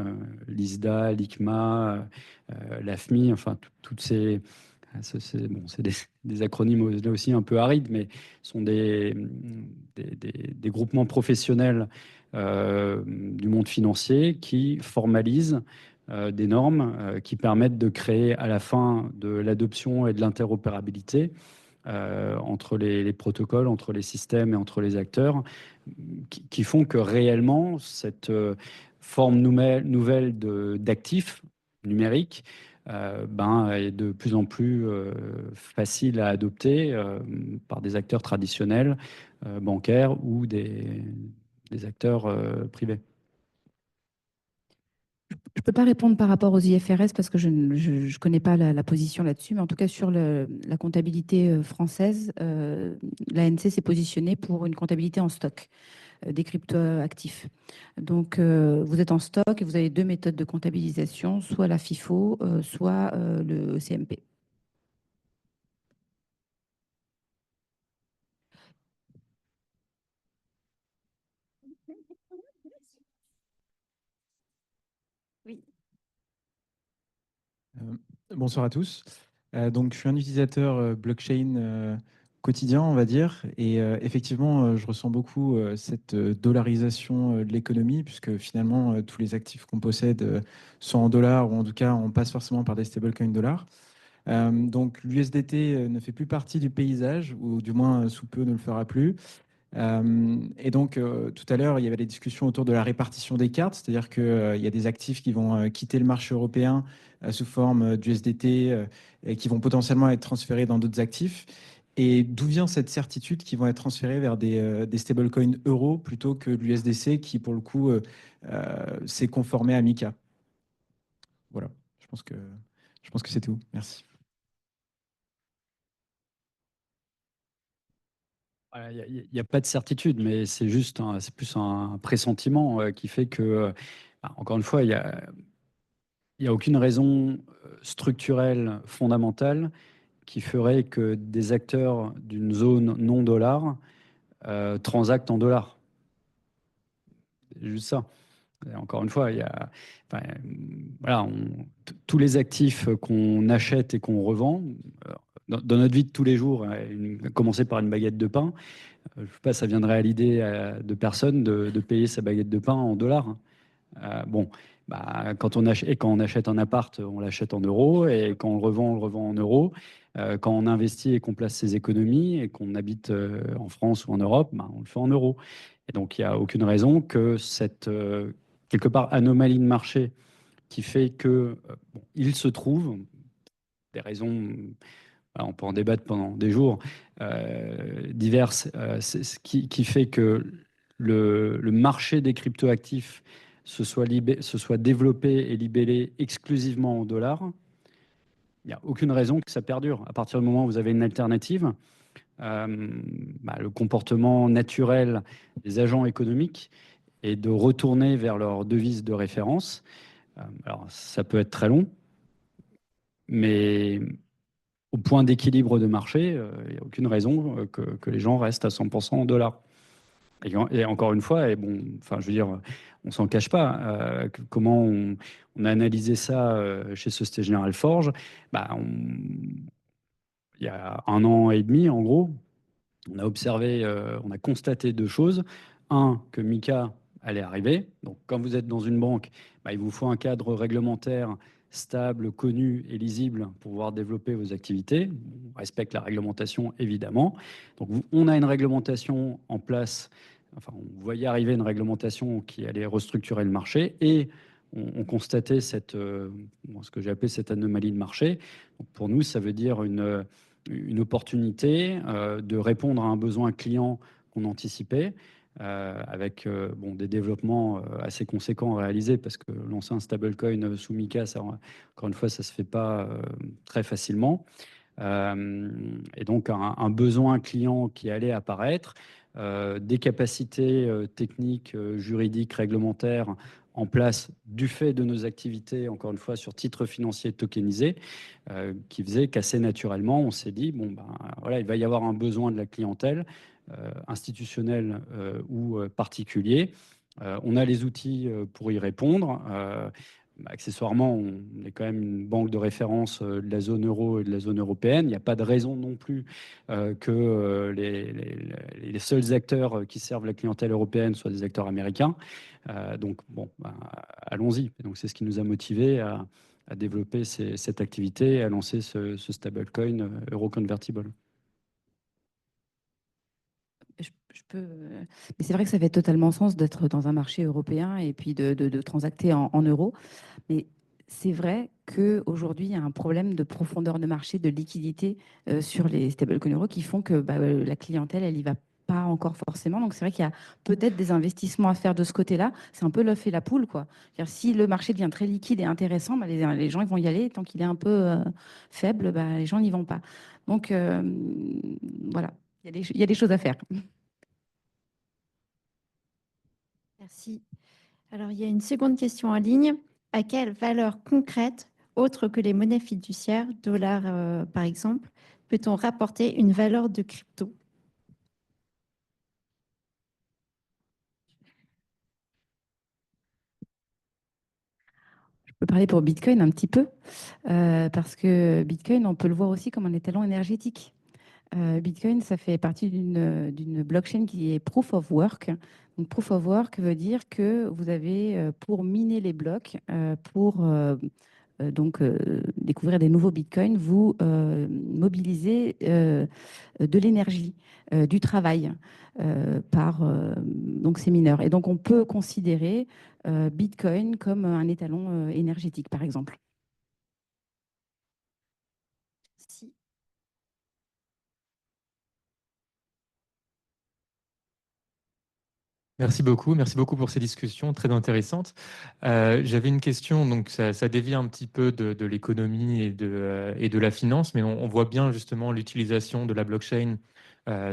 l'ISDA, l'ICMA, l'AFMI, enfin toutes ces... c'est des acronymes là aussi un peu arides, mais ce sont des groupements professionnels du monde financier qui formalisent des normes qui permettent de créer à la fin de l'adoption et de l'interopérabilité entre les protocoles, entre les systèmes et entre les acteurs, qui font que réellement cette forme nouvelle d'actifs numériques est de plus en plus facile à adopter par des acteurs traditionnels, bancaires ou des acteurs privés. Je ne peux pas répondre par rapport aux IFRS parce que je ne connais pas la position là-dessus, mais en tout cas sur la comptabilité française, l'ANC s'est positionnée pour une comptabilité en stock des cryptoactifs. Donc, vous êtes en stock et vous avez deux méthodes de comptabilisation, soit la FIFO, soit le CMP. Oui. Bonsoir à tous. Donc, je suis un utilisateur blockchain quotidien, on va dire. Et effectivement, je ressens beaucoup cette dollarisation de l'économie, puisque finalement, tous les actifs qu'on possède sont en dollars, ou en tout cas, on passe forcément par des stablecoins dollars. Donc, l'USDT ne fait plus partie du paysage, ou du moins sous peu ne le fera plus. Et donc, tout à l'heure, il y avait des discussions autour de la répartition des cartes, c'est-à-dire qu'il y a des actifs qui vont quitter le marché européen sous forme d'USDT et qui vont potentiellement être transférés dans d'autres actifs. Et d'où vient cette certitude qu'ils vont être transférés vers des stablecoins euros plutôt que l'USDC qui, pour le coup, s'est conformé à MiCA? Voilà, je pense que c'est tout. Merci. Il n'y a pas de certitude, mais c'est juste c'est plus un pressentiment qui fait que, encore une fois, il y a aucune raison structurelle fondamentale qui ferait que des acteurs d'une zone non dollar transactent en dollars. juste ça. Et encore une fois, il y a, enfin, voilà, tous les actifs qu'on achète et qu'on revend, dans notre vie de tous les jours, commencer par une baguette de pain, je ne sais pas, ça viendrait à l'idée de personne de payer sa baguette de pain en dollars, hein. Bon, bah, quand on achète un appart, on l'achète en euros, et quand on le revend en euros. Quand on investit et qu'on place ses économies et qu'on habite en France ou en Europe, bah, on le fait en euros. Et donc, il n'y a aucune raison que cette, quelque part, anomalie de marché qui fait que, bon, il se trouve, des raisons, voilà, on peut en débattre pendant des jours, diverses, c'est ce qui fait que le marché des cryptoactifs se soit développé et libellé exclusivement en dollars. Il n'y a aucune raison que ça perdure. À partir du moment où vous avez une alternative, bah, le comportement naturel des agents économiques est de retourner vers leur devise de référence. Alors, ça peut être très long, mais au point d'équilibre de marché, il n'y a aucune raison que les gens restent à 100% en dollars. Et encore une fois, et bon, enfin, je veux dire, on s'en cache pas. Comment on a analysé ça chez Société Générale Forge, bah, il y a 1 an et demi, en gros, on a observé, on a constaté deux choses. Un, que Mika allait arriver. Donc, quand vous êtes dans une banque, bah, il vous faut un cadre réglementaire stable, connu et lisible pour pouvoir développer vos activités. On respecte la réglementation, évidemment. Donc, on a une réglementation en place. Enfin, on voyait arriver une réglementation qui allait restructurer le marché, et on constatait ce que j'ai appelé cette anomalie de marché. Donc, pour nous, ça veut dire une opportunité de répondre à un besoin client qu'on anticipait, avec bon, des développements assez conséquents à réaliser, parce que lancer un stablecoin sous Mika, ça, encore une fois, ça ne se fait pas très facilement. Et donc un besoin client qui allait apparaître, des capacités techniques, juridiques, réglementaires en place du fait de nos activités, encore une fois, sur titres financiers tokenisés, qui faisait qu'assez naturellement, on s'est dit, bon, ben, voilà, il va y avoir un besoin de la clientèle, institutionnelle ou particulier. On a les outils pour y répondre. Accessoirement, on est quand même une banque de référence de la zone euro et de la zone européenne. Il n'y a pas de raison non plus que les seuls acteurs qui servent la clientèle européenne soient des acteurs américains. Donc, bon, bah, allons-y. Donc, c'est ce qui nous a motivés à développer cette activité et à lancer ce stablecoin euro-convertible. Je peux, mais c'est vrai que ça fait totalement sens d'être dans un marché européen et puis de transacter en euros. Mais c'est vrai qu'aujourd'hui, il y a un problème de profondeur de marché, de liquidité sur les stablecoins euros qui font que la clientèle, elle n'y va pas encore forcément. Donc, c'est vrai qu'il y a peut-être des investissements à faire de ce côté-là. C'est un peu l'œuf et la poule, quoi. C'est-à-dire, si le marché devient très liquide et intéressant, les gens ils vont y aller. Tant qu'il est un peu faible, les gens n'y vont pas. Donc, voilà, il y a des choses à faire. Merci. Alors, il y a une seconde question en ligne. À quelle valeur concrète, autre que les monnaies fiduciaires, dollars par exemple, peut-on rapporter une valeur de crypto? Je peux parler pour Bitcoin un petit peu, parce que Bitcoin, on peut le voir aussi comme un étalon énergétique. Bitcoin, ça fait partie d'une blockchain qui est Proof of Work. Donc, Proof of Work veut dire que vous avez, pour miner les blocs, pour découvrir des nouveaux Bitcoins, vous mobilisez de l'énergie, du travail par donc ces mineurs. Et donc, on peut considérer Bitcoin comme un étalon énergétique, par exemple. Si. Merci beaucoup pour ces discussions très intéressantes. J'avais une question, donc ça dévie un petit peu de l'économie et de la finance, mais on voit bien justement l'utilisation de la blockchain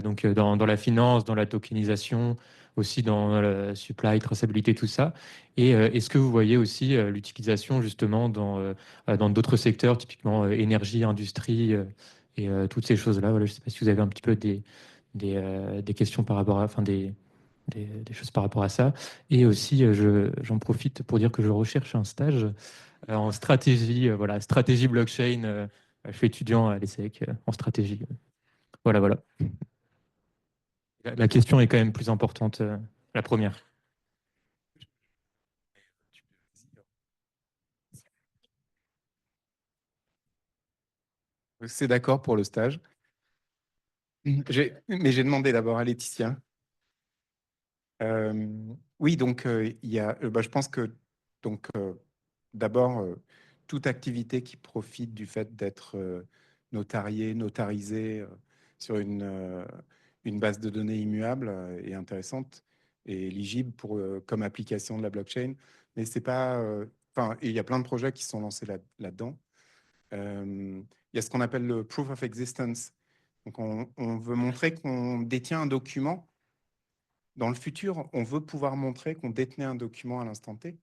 donc dans la finance, dans la tokenisation, aussi dans la supply, traçabilité, tout ça. Et est-ce que vous voyez aussi l'utilisation justement dans d'autres secteurs, typiquement énergie, industrie et toutes ces choses-là? Voilà, je ne sais pas si vous avez un petit peu des questions par rapport à, enfin des choses par rapport à ça. Et aussi, j'en profite pour dire que je recherche un stage en stratégie, voilà, stratégie blockchain. Je suis étudiant à l'ESSEC en stratégie. Voilà, voilà. La question est quand même plus importante, la première. C'est d'accord pour le stage. Mais j'ai demandé d'abord à Laetitia. Oui, donc il y a, bah, je pense que donc d'abord toute activité qui profite du fait d'être notarié, notarisé sur une base de données immuable est intéressante et éligible pour comme application de la blockchain. Mais c'est pas, enfin, il y a plein de projets qui sont lancés là-dedans. Il y a ce qu'on appelle le proof of existence. Donc on veut montrer qu'on détient un document. Dans le futur, on veut pouvoir montrer qu'on détenait un document à l'instant T.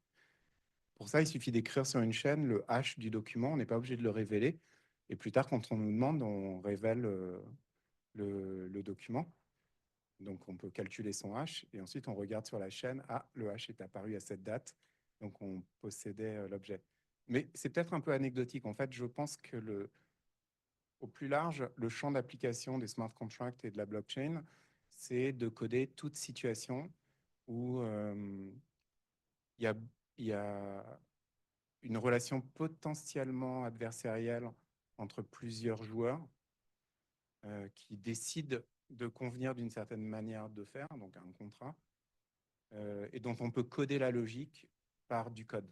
Pour ça, il suffit d'écrire sur une chaîne le hash du document. On n'est pas obligé de le révéler. Et plus tard, quand on nous demande, on révèle le document. Donc, on peut calculer son hash. Et ensuite, on regarde sur la chaîne. Ah, le hash est apparu à cette date. Donc, on possédait l'objet. Mais c'est peut-être un peu anecdotique. En fait, je pense que au plus large, le champ d'application des smart contracts et de la blockchain, c'est de coder toute situation où il y a une relation potentiellement adversarielle entre plusieurs joueurs qui décident de convenir d'une certaine manière de faire, donc un contrat, et dont on peut coder la logique par du code.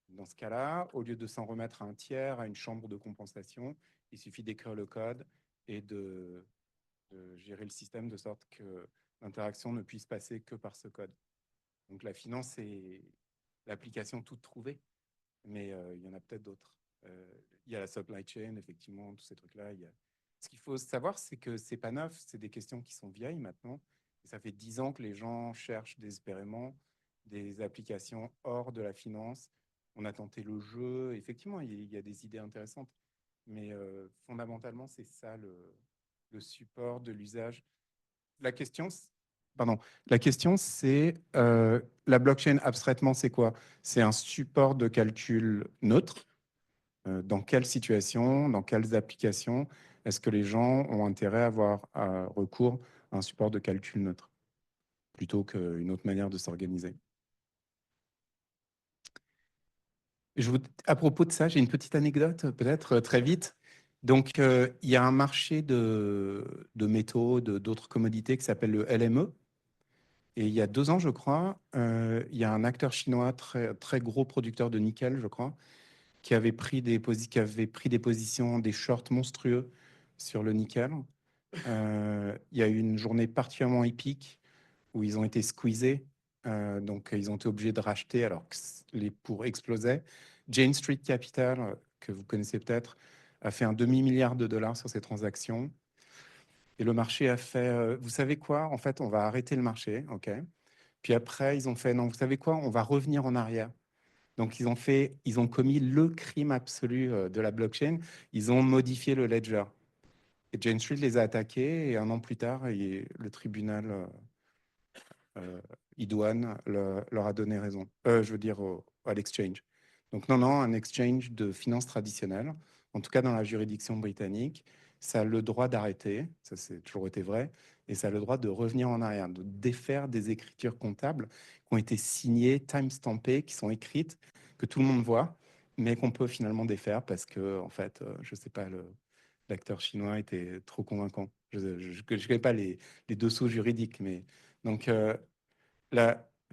Dans ce cas-là, au lieu de s'en remettre à un tiers, à une chambre de compensation, il suffit d'écrire le code et de gérer le système de sorte que l'interaction ne puisse passer que par ce code. Donc la finance est l'application toute trouvée, mais il y en a peut-être d'autres. Il y a la supply chain, effectivement, tous ces trucs-là. Ce qu'il faut savoir, c'est que c'est pas neuf, c'est des questions qui sont vieilles maintenant. Et ça fait 10 ans que les gens cherchent désespérément des applications hors de la finance. On a tenté le jeu, effectivement, il y a des idées intéressantes, mais fondamentalement, c'est ça le support de l'usage. La question, pardon, la question c'est la blockchain abstraitement, c'est quoi? C'est un support de calcul neutre. Dans quelle situation, dans quelles applications est-ce que les gens ont intérêt à avoir recours à un support de calcul neutre plutôt qu'une autre manière de s'organiser? À propos de ça, j'ai une petite anecdote, peut-être très vite. Donc, il y a un marché de métaux, d'autres commodités qui s'appelle le LME. Et il y a 2 ans, je crois, il y a un acteur chinois très, très gros producteur de nickel, je crois, qui avait pris des positions, des shorts monstrueux sur le nickel. Il y a eu une journée particulièrement épique où ils ont été squeezés. Donc, ils ont été obligés de racheter alors que les cours explosaient. Jane Street Capital, que vous connaissez peut-être, a fait un demi-milliard de dollars sur ces transactions. Et le marché a fait, vous savez quoi? En fait, on va arrêter le marché, OK? Puis après, ils ont fait, non, vous savez quoi? On va revenir en arrière. Donc, ils ont commis le crime absolu de la blockchain. Ils ont modifié le ledger. Et Jane Street les a attaqués et 1 an plus tard, le tribunal idoine leur a donné raison. Je veux dire à l'exchange. Donc non, un exchange de finances traditionnelles, en tout cas dans la juridiction britannique, ça a le droit d'arrêter, ça c'est toujours été vrai, et ça a le droit de revenir en arrière, de défaire des écritures comptables qui ont été signées, time-stampées, qui sont écrites, que tout le monde voit, mais qu'on peut finalement défaire parce que, en fait, je sais pas, l'acteur chinois était trop convaincant. Je ne connais pas les dessous juridiques, mais donc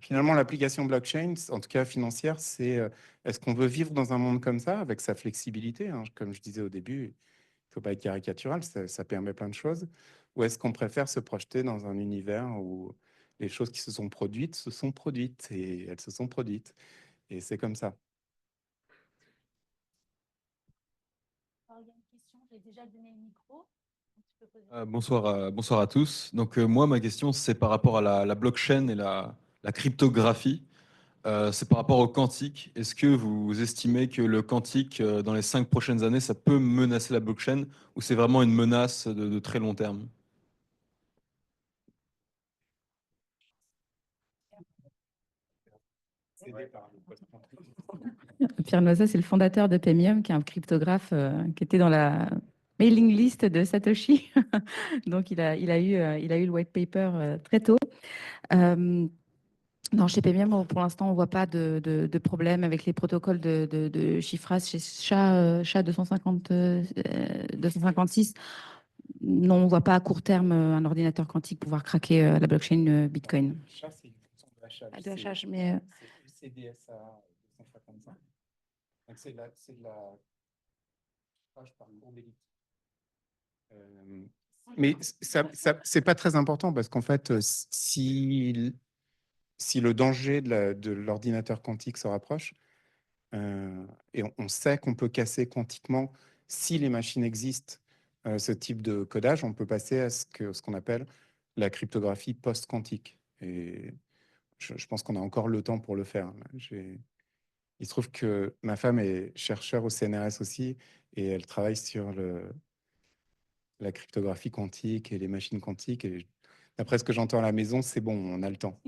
finalement, l'application blockchain, en tout cas financière, c'est est-ce qu'on veut vivre dans un monde comme ça, avec sa flexibilité, hein, comme je disais au début, il ne faut pas être caricatural, ça permet plein de choses, ou est-ce qu'on préfère se projeter dans un univers où les choses qui se sont produites et elles se sont produites, et c'est comme ça. Alors, il y a une question, j'ai déjà donné le micro. Bonsoir à tous. Donc, moi, ma question, c'est par rapport à la blockchain et la cryptographie. C'est par rapport au quantique. Est-ce que vous estimez que le quantique, dans les 5 prochaines années, ça peut menacer la blockchain ou c'est vraiment une menace de très long terme? Pierre Noisa, c'est le fondateur de Paymium, qui est un cryptographe qui était dans la mailing list de Satoshi. Donc, il a eu le white paper très tôt. Non, chez Paymium, pour l'instant, on ne voit pas de problème avec les protocoles de chiffrage chez SHA-250, 256. Non, on ne voit pas à court terme un ordinateur quantique pouvoir craquer la blockchain Bitcoin. SHA, c'est une fonction de hachage. De hachage, mais C'est UCDSA 255. Donc c'est de la hachage par probabilité. Mais c'est pas très important parce qu'en fait, si le danger de l'ordinateur quantique se rapproche, et on sait qu'on peut casser quantiquement, si les machines existent, ce type de codage, on peut passer à ce qu'on appelle la cryptographie post-quantique. Et je pense qu'on a encore le temps pour le faire. Il se trouve que ma femme est chercheure au CNRS aussi, et elle travaille sur la cryptographie quantique et les machines quantiques. Et d'après ce que j'entends à la maison, c'est bon, on a le temps.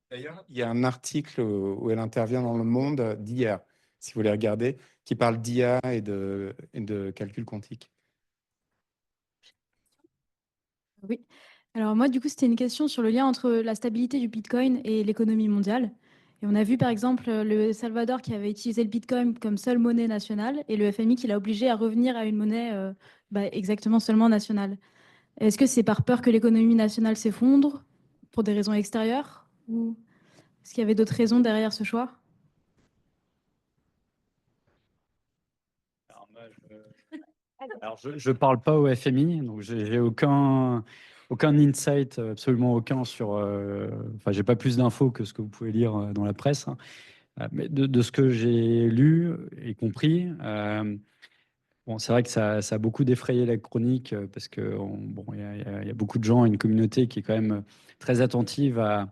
D'ailleurs, il y a un article où elle intervient dans Le Monde d'hier, si vous voulez regarder, qui parle d'IA et de calcul quantique. Oui. Alors moi, du coup, c'était une question sur le lien entre la stabilité du Bitcoin et l'économie mondiale. Et on a vu, par exemple, le Salvador qui avait utilisé le Bitcoin comme seule monnaie nationale et le FMI qui l'a obligé à revenir à une monnaie exactement seulement nationale. Est-ce que c'est par peur que l'économie nationale s'effondre pour des raisons extérieures ou est-ce qu'il y avait d'autres raisons derrière ce choix? Alors, je ne parle pas au FMI, donc j'ai aucun insight, absolument aucun sur. Enfin, j'ai pas plus d'infos que ce que vous pouvez lire dans la presse, hein. Mais de ce que j'ai lu et compris, bon, c'est vrai que ça a beaucoup défrayé la chronique parce que bon, il y a beaucoup de gens, une communauté qui est quand même très attentive à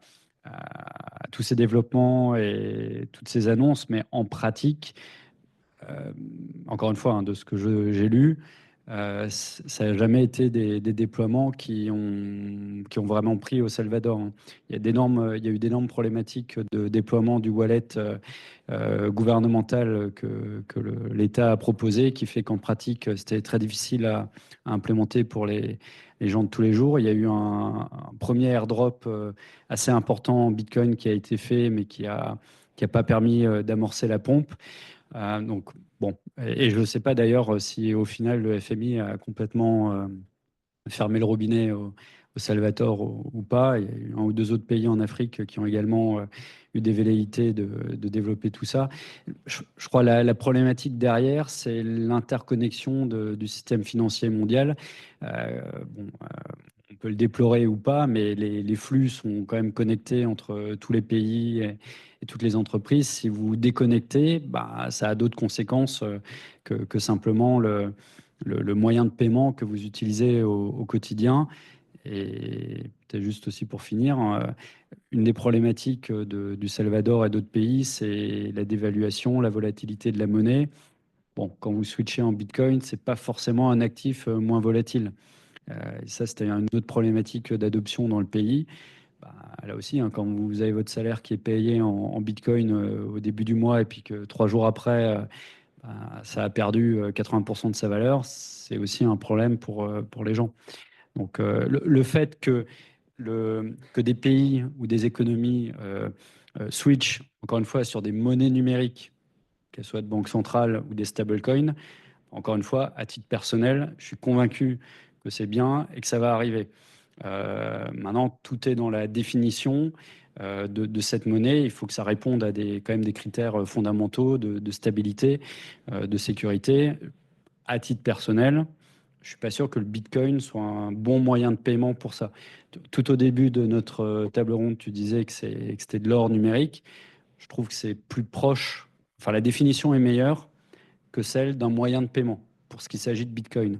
tous ces développements et toutes ces annonces, mais en pratique. Encore une fois, hein, de ce que j'ai lu, ça n'a jamais été des déploiements qui ont vraiment pris au Salvador, hein. Il y a eu d'énormes problématiques de déploiement du wallet gouvernemental que l'État a proposé, qui fait qu'en pratique, c'était très difficile à implémenter pour les gens de tous les jours. Il y a eu un premier airdrop assez important en Bitcoin qui a été fait, mais qui a pas permis d'amorcer la pompe. Donc, bon, et je ne sais pas d'ailleurs si au final le FMI a complètement fermé le robinet au Salvador ou pas. Il y a eu un ou deux autres pays en Afrique qui ont également eu des velléités de développer tout ça. Je crois la problématique derrière, c'est l'interconnexion du système financier mondial. Bon, on peut le déplorer ou pas, mais les flux sont quand même connectés entre tous les pays et toutes les entreprises. Si vous déconnectez, bah, ça a d'autres conséquences que simplement le moyen de paiement que vous utilisez au quotidien. Et peut-être juste aussi pour finir, une des problématiques du Salvador et d'autres pays, c'est la dévaluation, la volatilité de la monnaie. Bon, quand vous switchez en Bitcoin, ce n'est pas forcément un actif moins volatile. Et ça, c'était une autre problématique d'adoption dans le pays. Bah, là aussi, hein, quand vous avez votre salaire qui est payé en Bitcoin au début du mois et puis que 3 jours après, bah, ça a perdu 80% de sa valeur, c'est aussi un problème pour les gens. Donc, le fait que des pays ou des économies switchent, encore une fois, sur des monnaies numériques, qu'elles soient de banque centrale ou des stablecoins, encore une fois, à titre personnel, je suis convaincu que c'est bien et que ça va arriver. Maintenant, tout est dans la définition de cette monnaie. Il faut que ça réponde à quand même des critères fondamentaux de stabilité, de sécurité. À titre personnel, je ne suis pas sûr que le Bitcoin soit un bon moyen de paiement pour ça. Tout au début de notre table ronde, tu disais que c'était de l'or numérique. Je trouve que c'est plus proche, enfin la définition est meilleure que celle d'un moyen de paiement pour ce qui s'agit de Bitcoin.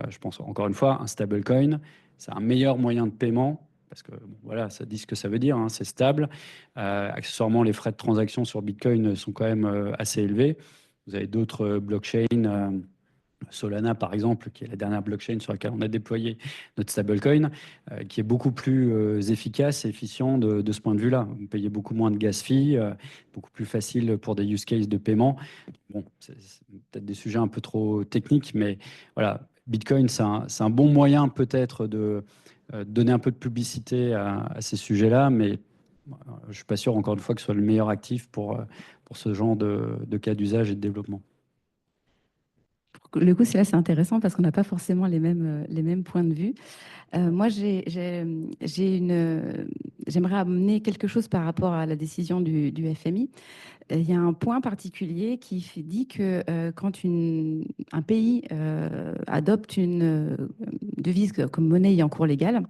Je pense encore une fois, un stablecoin, c'est un meilleur moyen de paiement parce que bon, voilà, ça dit ce que ça veut dire, hein, c'est stable. Accessoirement, les frais de transaction sur Bitcoin sont quand même assez élevés. Vous avez d'autres blockchains Solana, par exemple, qui est la dernière blockchain sur laquelle on a déployé notre stablecoin, qui est beaucoup plus efficace et efficient de ce point de vue-là. Vous payez beaucoup moins de gas fee, beaucoup plus facile pour des use cases de paiement. Bon, c'est peut-être des sujets un peu trop techniques, mais voilà, Bitcoin, c'est un bon moyen peut-être de donner un peu de publicité à ces sujets-là, mais je ne suis pas sûr, encore une fois, que ce soit le meilleur actif pour ce genre de cas d'usage et de développement. Le coup, c'est là, c'est intéressant parce qu'on n'a pas forcément les mêmes points de vue. Moi, j'aimerais amener quelque chose par rapport à la décision du FMI. Il y a un point particulier qui dit que quand un pays adopte une devise comme monnaie ayant cours légal,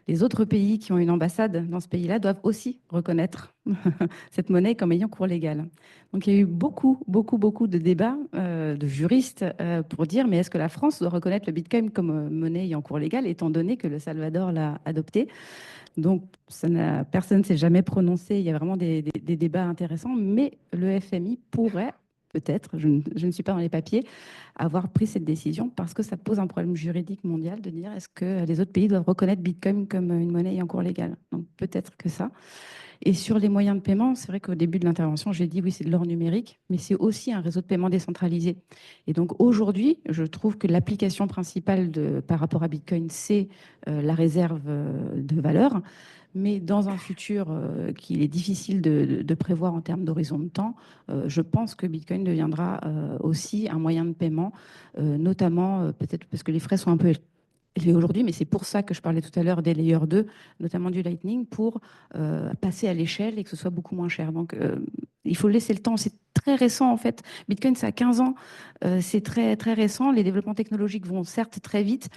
les autres pays qui ont une ambassade dans ce pays-là doivent aussi reconnaître cette monnaie comme ayant cours légal. Donc il y a eu beaucoup de débats de juristes pour dire mais est-ce que la France doit reconnaître le Bitcoin comme monnaie ayant cours légal étant donné que le Salvador l'a adopté? Donc personne ne s'est jamais prononcé, il y a vraiment des débats intéressants, mais le FMI pourrait peut-être, je ne suis pas dans les papiers, avoir pris cette décision parce que ça pose un problème juridique mondial de dire est-ce que les autres pays doivent reconnaître Bitcoin comme une monnaie ayant cours légal. Donc peut-être que ça. Et sur les moyens de paiement, c'est vrai qu'au début de l'intervention, j'ai dit oui, c'est de l'or numérique, mais c'est aussi un réseau de paiement décentralisé. Et donc aujourd'hui, je trouve que l'application principale par rapport à Bitcoin, c'est la réserve de valeur. Mais dans un futur qu'il est difficile de prévoir en termes d'horizon de temps, je pense que Bitcoin deviendra aussi un moyen de paiement, notamment peut-être parce que les frais sont un peu élevés aujourd'hui, mais c'est pour ça que je parlais tout à l'heure des layers 2, notamment du Lightning, pour passer à l'échelle et que ce soit beaucoup moins cher. Donc, il faut laisser le temps. C'est très récent, en fait. Bitcoin, ça a 15 ans. C'est très, très récent. Les développements technologiques vont certes très vite,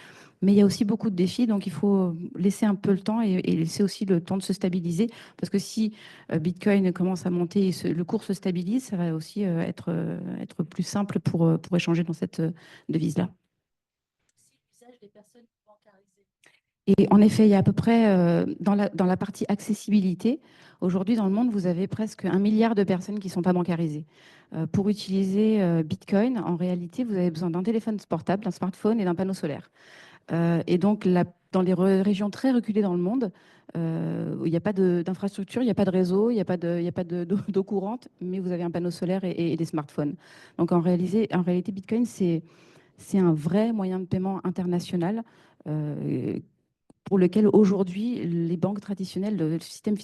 mais il y a aussi beaucoup de défis. Donc, il faut laisser un peu le temps et laisser aussi le temps de se stabiliser. Parce que si Bitcoin commence à monter et le cours se stabilise, ça va aussi être plus simple pour échanger dans cette devise-là. Et en effet, il y a à peu près, dans la partie accessibilité, aujourd'hui dans le monde, vous avez presque 1 milliard de personnes qui ne sont pas bancarisées. Pour utiliser Bitcoin, en réalité, vous avez besoin d'un téléphone portable, d'un smartphone et d'un panneau solaire. Et donc, dans les régions très reculées dans le monde, où il n'y a pas d'infrastructure, il n'y a pas de réseau, il n'y a pas d'eau courante, mais vous avez un panneau solaire et des smartphones. Donc, en réalité Bitcoin, c'est un vrai moyen de paiement international pour lequel aujourd'hui les banques traditionnelles, le système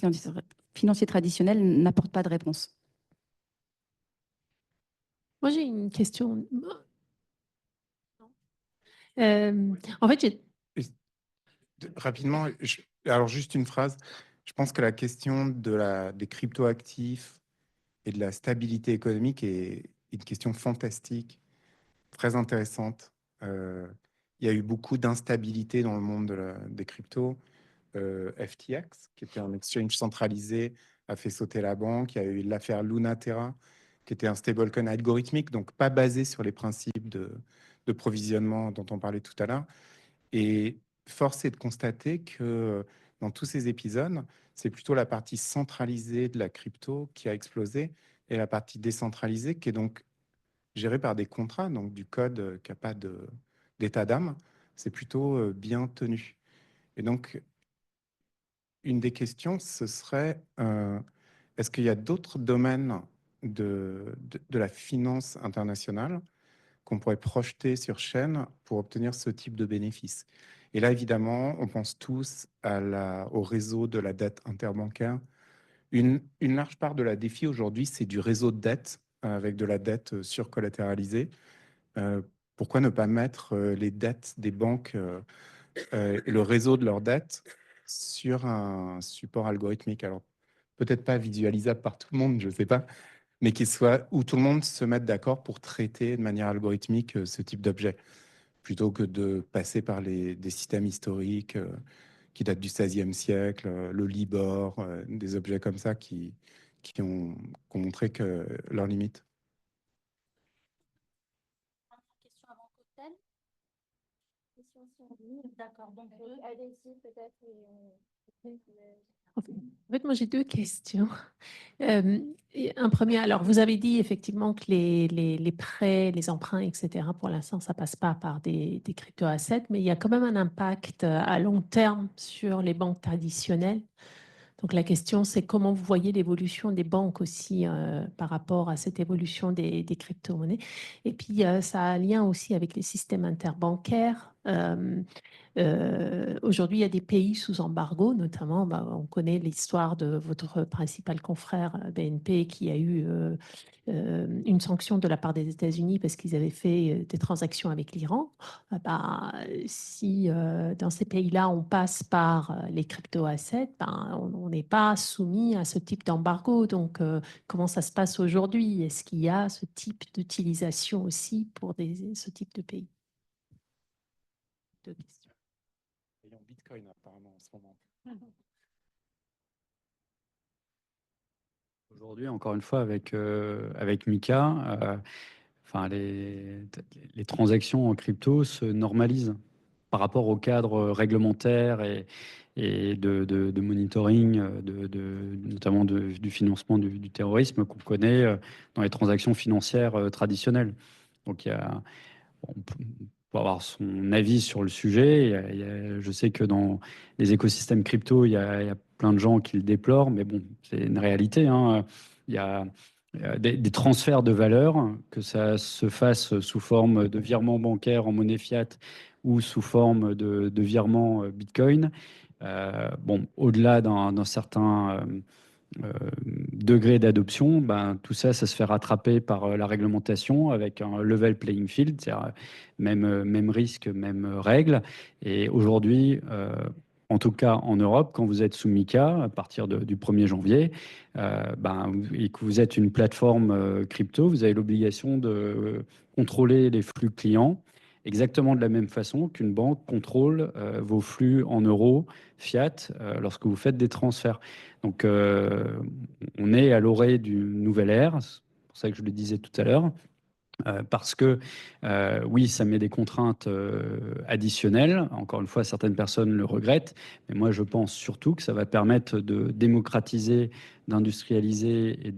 financier traditionnel n'apporte pas de réponse. Moi, j'ai une question. En fait, rapidement, alors juste une phrase. Je pense que la question des cryptoactifs et de la stabilité économique est une question fantastique, très intéressante. Il y a eu beaucoup d'instabilité dans le monde des cryptos. FTX, qui était un exchange centralisé, a fait sauter la banque. Il y a eu l'affaire Lunaterra, qui était un stablecoin algorithmique, donc pas basé sur les principes de provisionnement dont on parlait tout à l'heure. Et force est de constater que dans tous ces épisodes, c'est plutôt la partie centralisée de la crypto qui a explosé et la partie décentralisée qui est donc gérée par des contrats, donc du code qui n'a pas d'état d'âme. C'est plutôt bien tenu. Et donc, une des questions, ce serait est-ce qu'il y a d'autres domaines de la finance internationale qu'on pourrait projeter sur chaîne pour obtenir ce type de bénéfices? Et là, évidemment, on pense tous au réseau de la dette interbancaire. Une large part de la défi aujourd'hui, c'est du réseau de dette avec de la dette surcollatéralisée. Pourquoi ne pas mettre les dettes des banques et le réseau de leurs dettes sur un support algorithmique? Alors, peut-être pas visualisable par tout le monde, je ne sais pas, mais où tout le monde se mette d'accord pour traiter de manière algorithmique ce type d'objet, plutôt que de passer par des systèmes historiques qui datent du XVIe siècle, le Libor, des objets comme ça qui ont montré que leurs limites. Question avant cocktail. D'accord, donc allez-y peut-être. En fait, moi, j'ai deux questions. Un premier, alors vous avez dit effectivement que les prêts, les emprunts, etc., pour l'instant, ça passe pas par des crypto-assets, mais il y a quand même un impact à long terme sur les banques traditionnelles. Donc la question, c'est comment vous voyez l'évolution des banques aussi par rapport à cette évolution des crypto-monnaies. Et puis, ça a un lien aussi avec les systèmes interbancaires. Aujourd'hui, il y a des pays sous embargo, notamment, on connaît l'histoire de votre principal confrère BNP qui a eu une sanction de la part des États-Unis parce qu'ils avaient fait des transactions avec l'Iran. Si dans ces pays-là, on passe par les crypto-assets, on n'est pas soumis à ce type d'embargo. Donc, comment ça se passe aujourd'hui? Est-ce qu'il y a ce type d'utilisation aussi pour ce type de pays? Deux questions. En Bitcoin, apparemment, en ce moment. Aujourd'hui, encore une fois, avec Mika, enfin, les transactions en crypto se normalisent par rapport au cadre réglementaire et de monitoring, notamment du financement du terrorisme qu'on connaît dans les transactions financières traditionnelles. Donc, on peut avoir son avis sur le sujet. Je sais que dans les écosystèmes crypto, il y a plein de gens qui le déplorent, mais bon, c'est une réalité, hein. Il y a des transferts de valeur, que ça se fasse sous forme de virement bancaire en monnaie fiat ou sous forme de virement Bitcoin. Bon, au-delà d'un certain degré d'adoption, tout ça, ça se fait rattraper par la réglementation avec un level playing field, c'est-à-dire même risque, même règle. Et aujourd'hui, en tout cas en Europe, quand vous êtes sous MiCA, à partir du 1er janvier, et que vous êtes une plateforme crypto, vous avez l'obligation de contrôler les flux clients exactement de la même façon qu'une banque contrôle vos flux en euros fiat lorsque vous faites des transferts. Donc, on est à l'orée d'une nouvelle ère, c'est pour ça que je le disais tout à l'heure, parce que oui, ça met des contraintes additionnelles. Encore une fois, certaines personnes le regrettent, mais moi, je pense surtout que ça va permettre de démocratiser, d'industrialiser et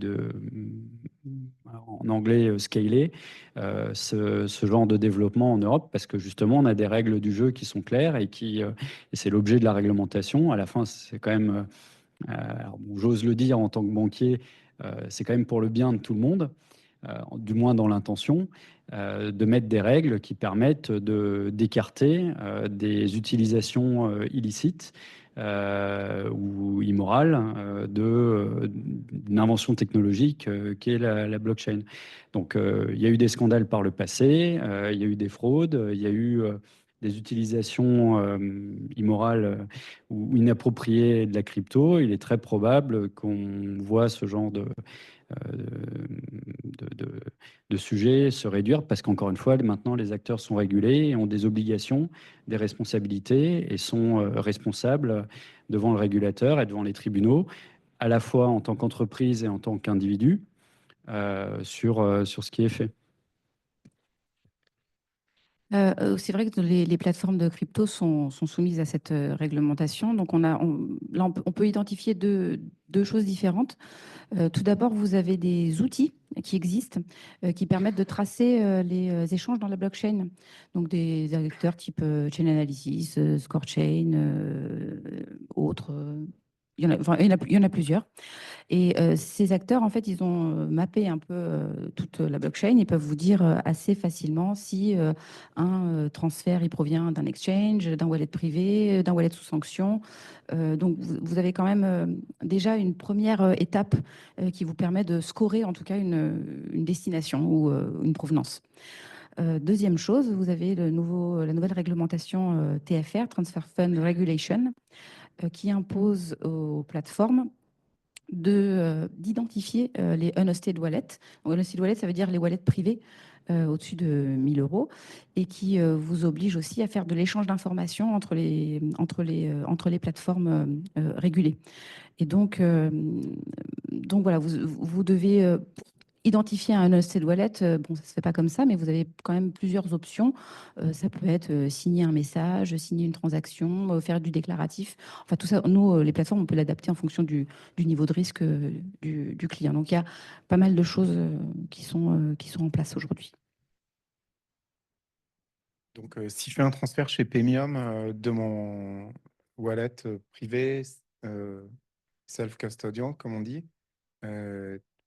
en anglais, scaler ce genre de développement en Europe, parce que justement, on a des règles du jeu qui sont claires et c'est l'objet de la réglementation. À la fin, c'est quand même j'ose le dire en tant que banquier, c'est quand même pour le bien de tout le monde, du moins dans l'intention, de mettre des règles qui permettent d'écarter des utilisations illicites ou immorales d'une invention technologique qui est la blockchain. Donc, il y a eu des scandales par le passé, il y a eu des fraudes, il y a eu des utilisations immorales ou inappropriées de la crypto. Il est très probable qu'on voit ce genre de sujets se réduire parce qu'encore une fois, maintenant, les acteurs sont régulés et ont des obligations, des responsabilités et sont responsables devant le régulateur et devant les tribunaux, à la fois en tant qu'entreprise et en tant qu'individu, sur ce qui est fait. C'est vrai que les plateformes de crypto sont soumises à cette réglementation. Donc, là, on peut identifier deux choses différentes. Tout d'abord, vous avez des outils qui existent, qui permettent de tracer les échanges dans la blockchain. Donc, des acteurs type Chain Analysis, ScoreChain, autres. Il y en a plusieurs. Et ces acteurs, en fait, ils ont mappé un peu toute la blockchain. Ils peuvent vous dire assez facilement si un transfert il provient d'un exchange, d'un wallet privé, d'un wallet sous sanction. Donc, vous avez quand même déjà une première étape qui vous permet de scorer en tout cas une destination ou une provenance. Deuxième chose, vous avez la nouvelle réglementation TFR, Transfer Fund Regulation, qui impose aux plateformes d'identifier les unhosted wallets. Unhosted wallets, ça veut dire les wallets privés au-dessus de 1 000 € et qui vous oblige aussi à faire de l'échange d'informations entre les plateformes régulées. Et donc voilà, vous devez, identifier un hosted wallet, bon, ça ne se fait pas comme ça, mais vous avez quand même plusieurs options. Ça peut être signer un message, signer une transaction, faire du déclaratif. Enfin, tout ça, nous, les plateformes, on peut l'adapter en fonction du niveau de risque du client. Donc, il y a pas mal de choses qui sont en place aujourd'hui. Donc, si je fais un transfert chez Paymium de mon wallet privé, self-custodial, comme on dit,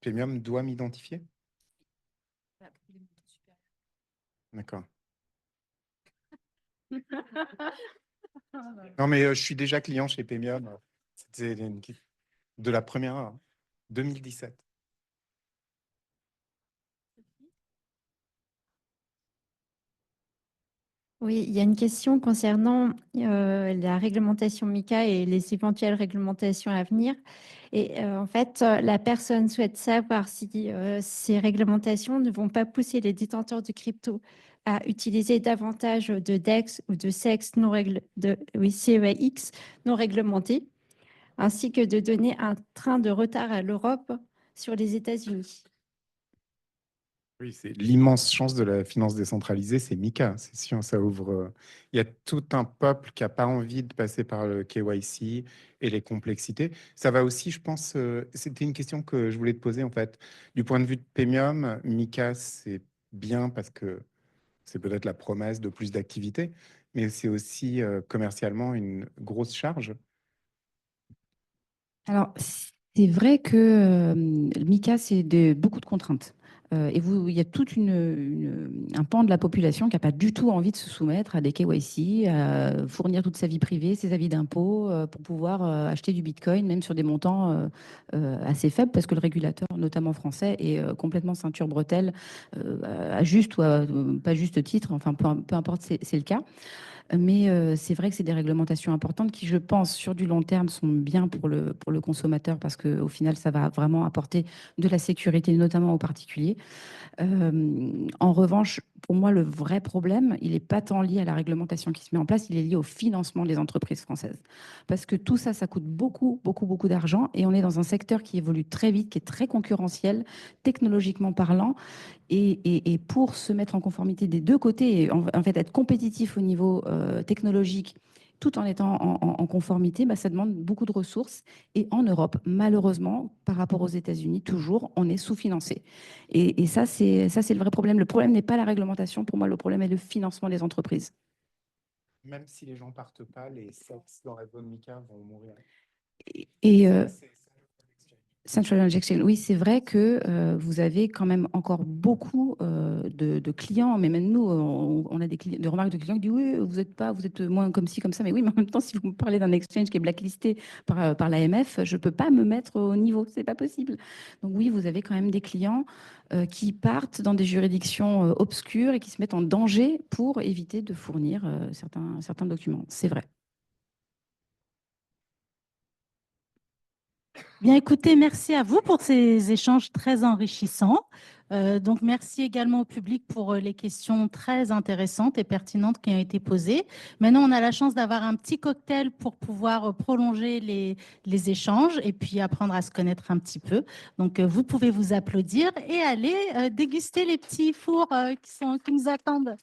Paymium doit m'identifier? D'accord. Non, mais je suis déjà client chez Paymium. C'était de la première heure, 2017. Oui, il y a une question concernant la réglementation MiCA et les éventuelles réglementations à venir. Et en fait, la personne souhaite savoir si ces réglementations ne vont pas pousser les détenteurs de crypto à utiliser davantage de DEX ou de CEX CEX non réglementés, ainsi que de donner un train de retard à l'Europe sur les États-Unis. Oui, c'est l'immense chance de la finance décentralisée, c'est MiCA. C'est sûr, ça ouvre. Il y a tout un peuple qui n'a pas envie de passer par le KYC et les complexités. Ça va aussi, je pense, c'était une question que je voulais te poser en fait. Du point de vue de Paymium, MiCA, c'est bien parce que c'est peut-être la promesse de plus d'activités, mais c'est aussi commercialement une grosse charge. Alors, c'est vrai que MiCA, c'est beaucoup de contraintes. Et il y a un pan de la population qui n'a pas du tout envie de se soumettre à des KYC, à fournir toute sa vie privée, ses avis d'impôts, pour pouvoir acheter du Bitcoin, même sur des montants assez faibles, parce que le régulateur, notamment français, est complètement ceinture bretelle, à juste ou à pas juste titre, enfin, peu importe, c'est le cas. Mais c'est vrai que c'est des réglementations importantes qui, je pense, sur du long terme, sont bien pour le consommateur parce qu'au final, ça va vraiment apporter de la sécurité, notamment aux particuliers. En revanche, pour moi, le vrai problème, il n'est pas tant lié à la réglementation qui se met en place, il est lié au financement des entreprises françaises. Parce que tout ça, ça coûte beaucoup, beaucoup, beaucoup d'argent et on est dans un secteur qui évolue très vite, qui est très concurrentiel, technologiquement parlant. Et pour se mettre en conformité des deux côtés, et en fait être compétitif au niveau technologique, tout en étant en conformité, bah, ça demande beaucoup de ressources. Et en Europe, malheureusement, par rapport aux États-Unis, toujours, on est sous-financé. Et ça, c'est le vrai problème. Le problème n'est pas la réglementation. Pour moi, le problème est le financement des entreprises. Même si les gens ne partent pas, les SEX dans la zone MiCA vont mourir. Et Central Injection, oui, c'est vrai que vous avez quand même encore beaucoup de clients, mais même nous, on a des remarques de clients qui disent oui, vous êtes moins comme ci, comme ça, mais oui, mais en même temps, si vous me parlez d'un exchange qui est blacklisté par l'AMF, je ne peux pas me mettre au niveau, ce n'est pas possible. Donc oui, vous avez quand même des clients qui partent dans des juridictions obscures et qui se mettent en danger pour éviter de fournir certains documents. C'est vrai. Bien, écoutez, merci à vous pour ces échanges très enrichissants. Donc, merci également au public pour les questions très intéressantes et pertinentes qui ont été posées. Maintenant, on a la chance d'avoir un petit cocktail pour pouvoir prolonger les échanges et puis apprendre à se connaître un petit peu. Donc, vous pouvez vous applaudir et aller déguster les petits fours qui nous attendent.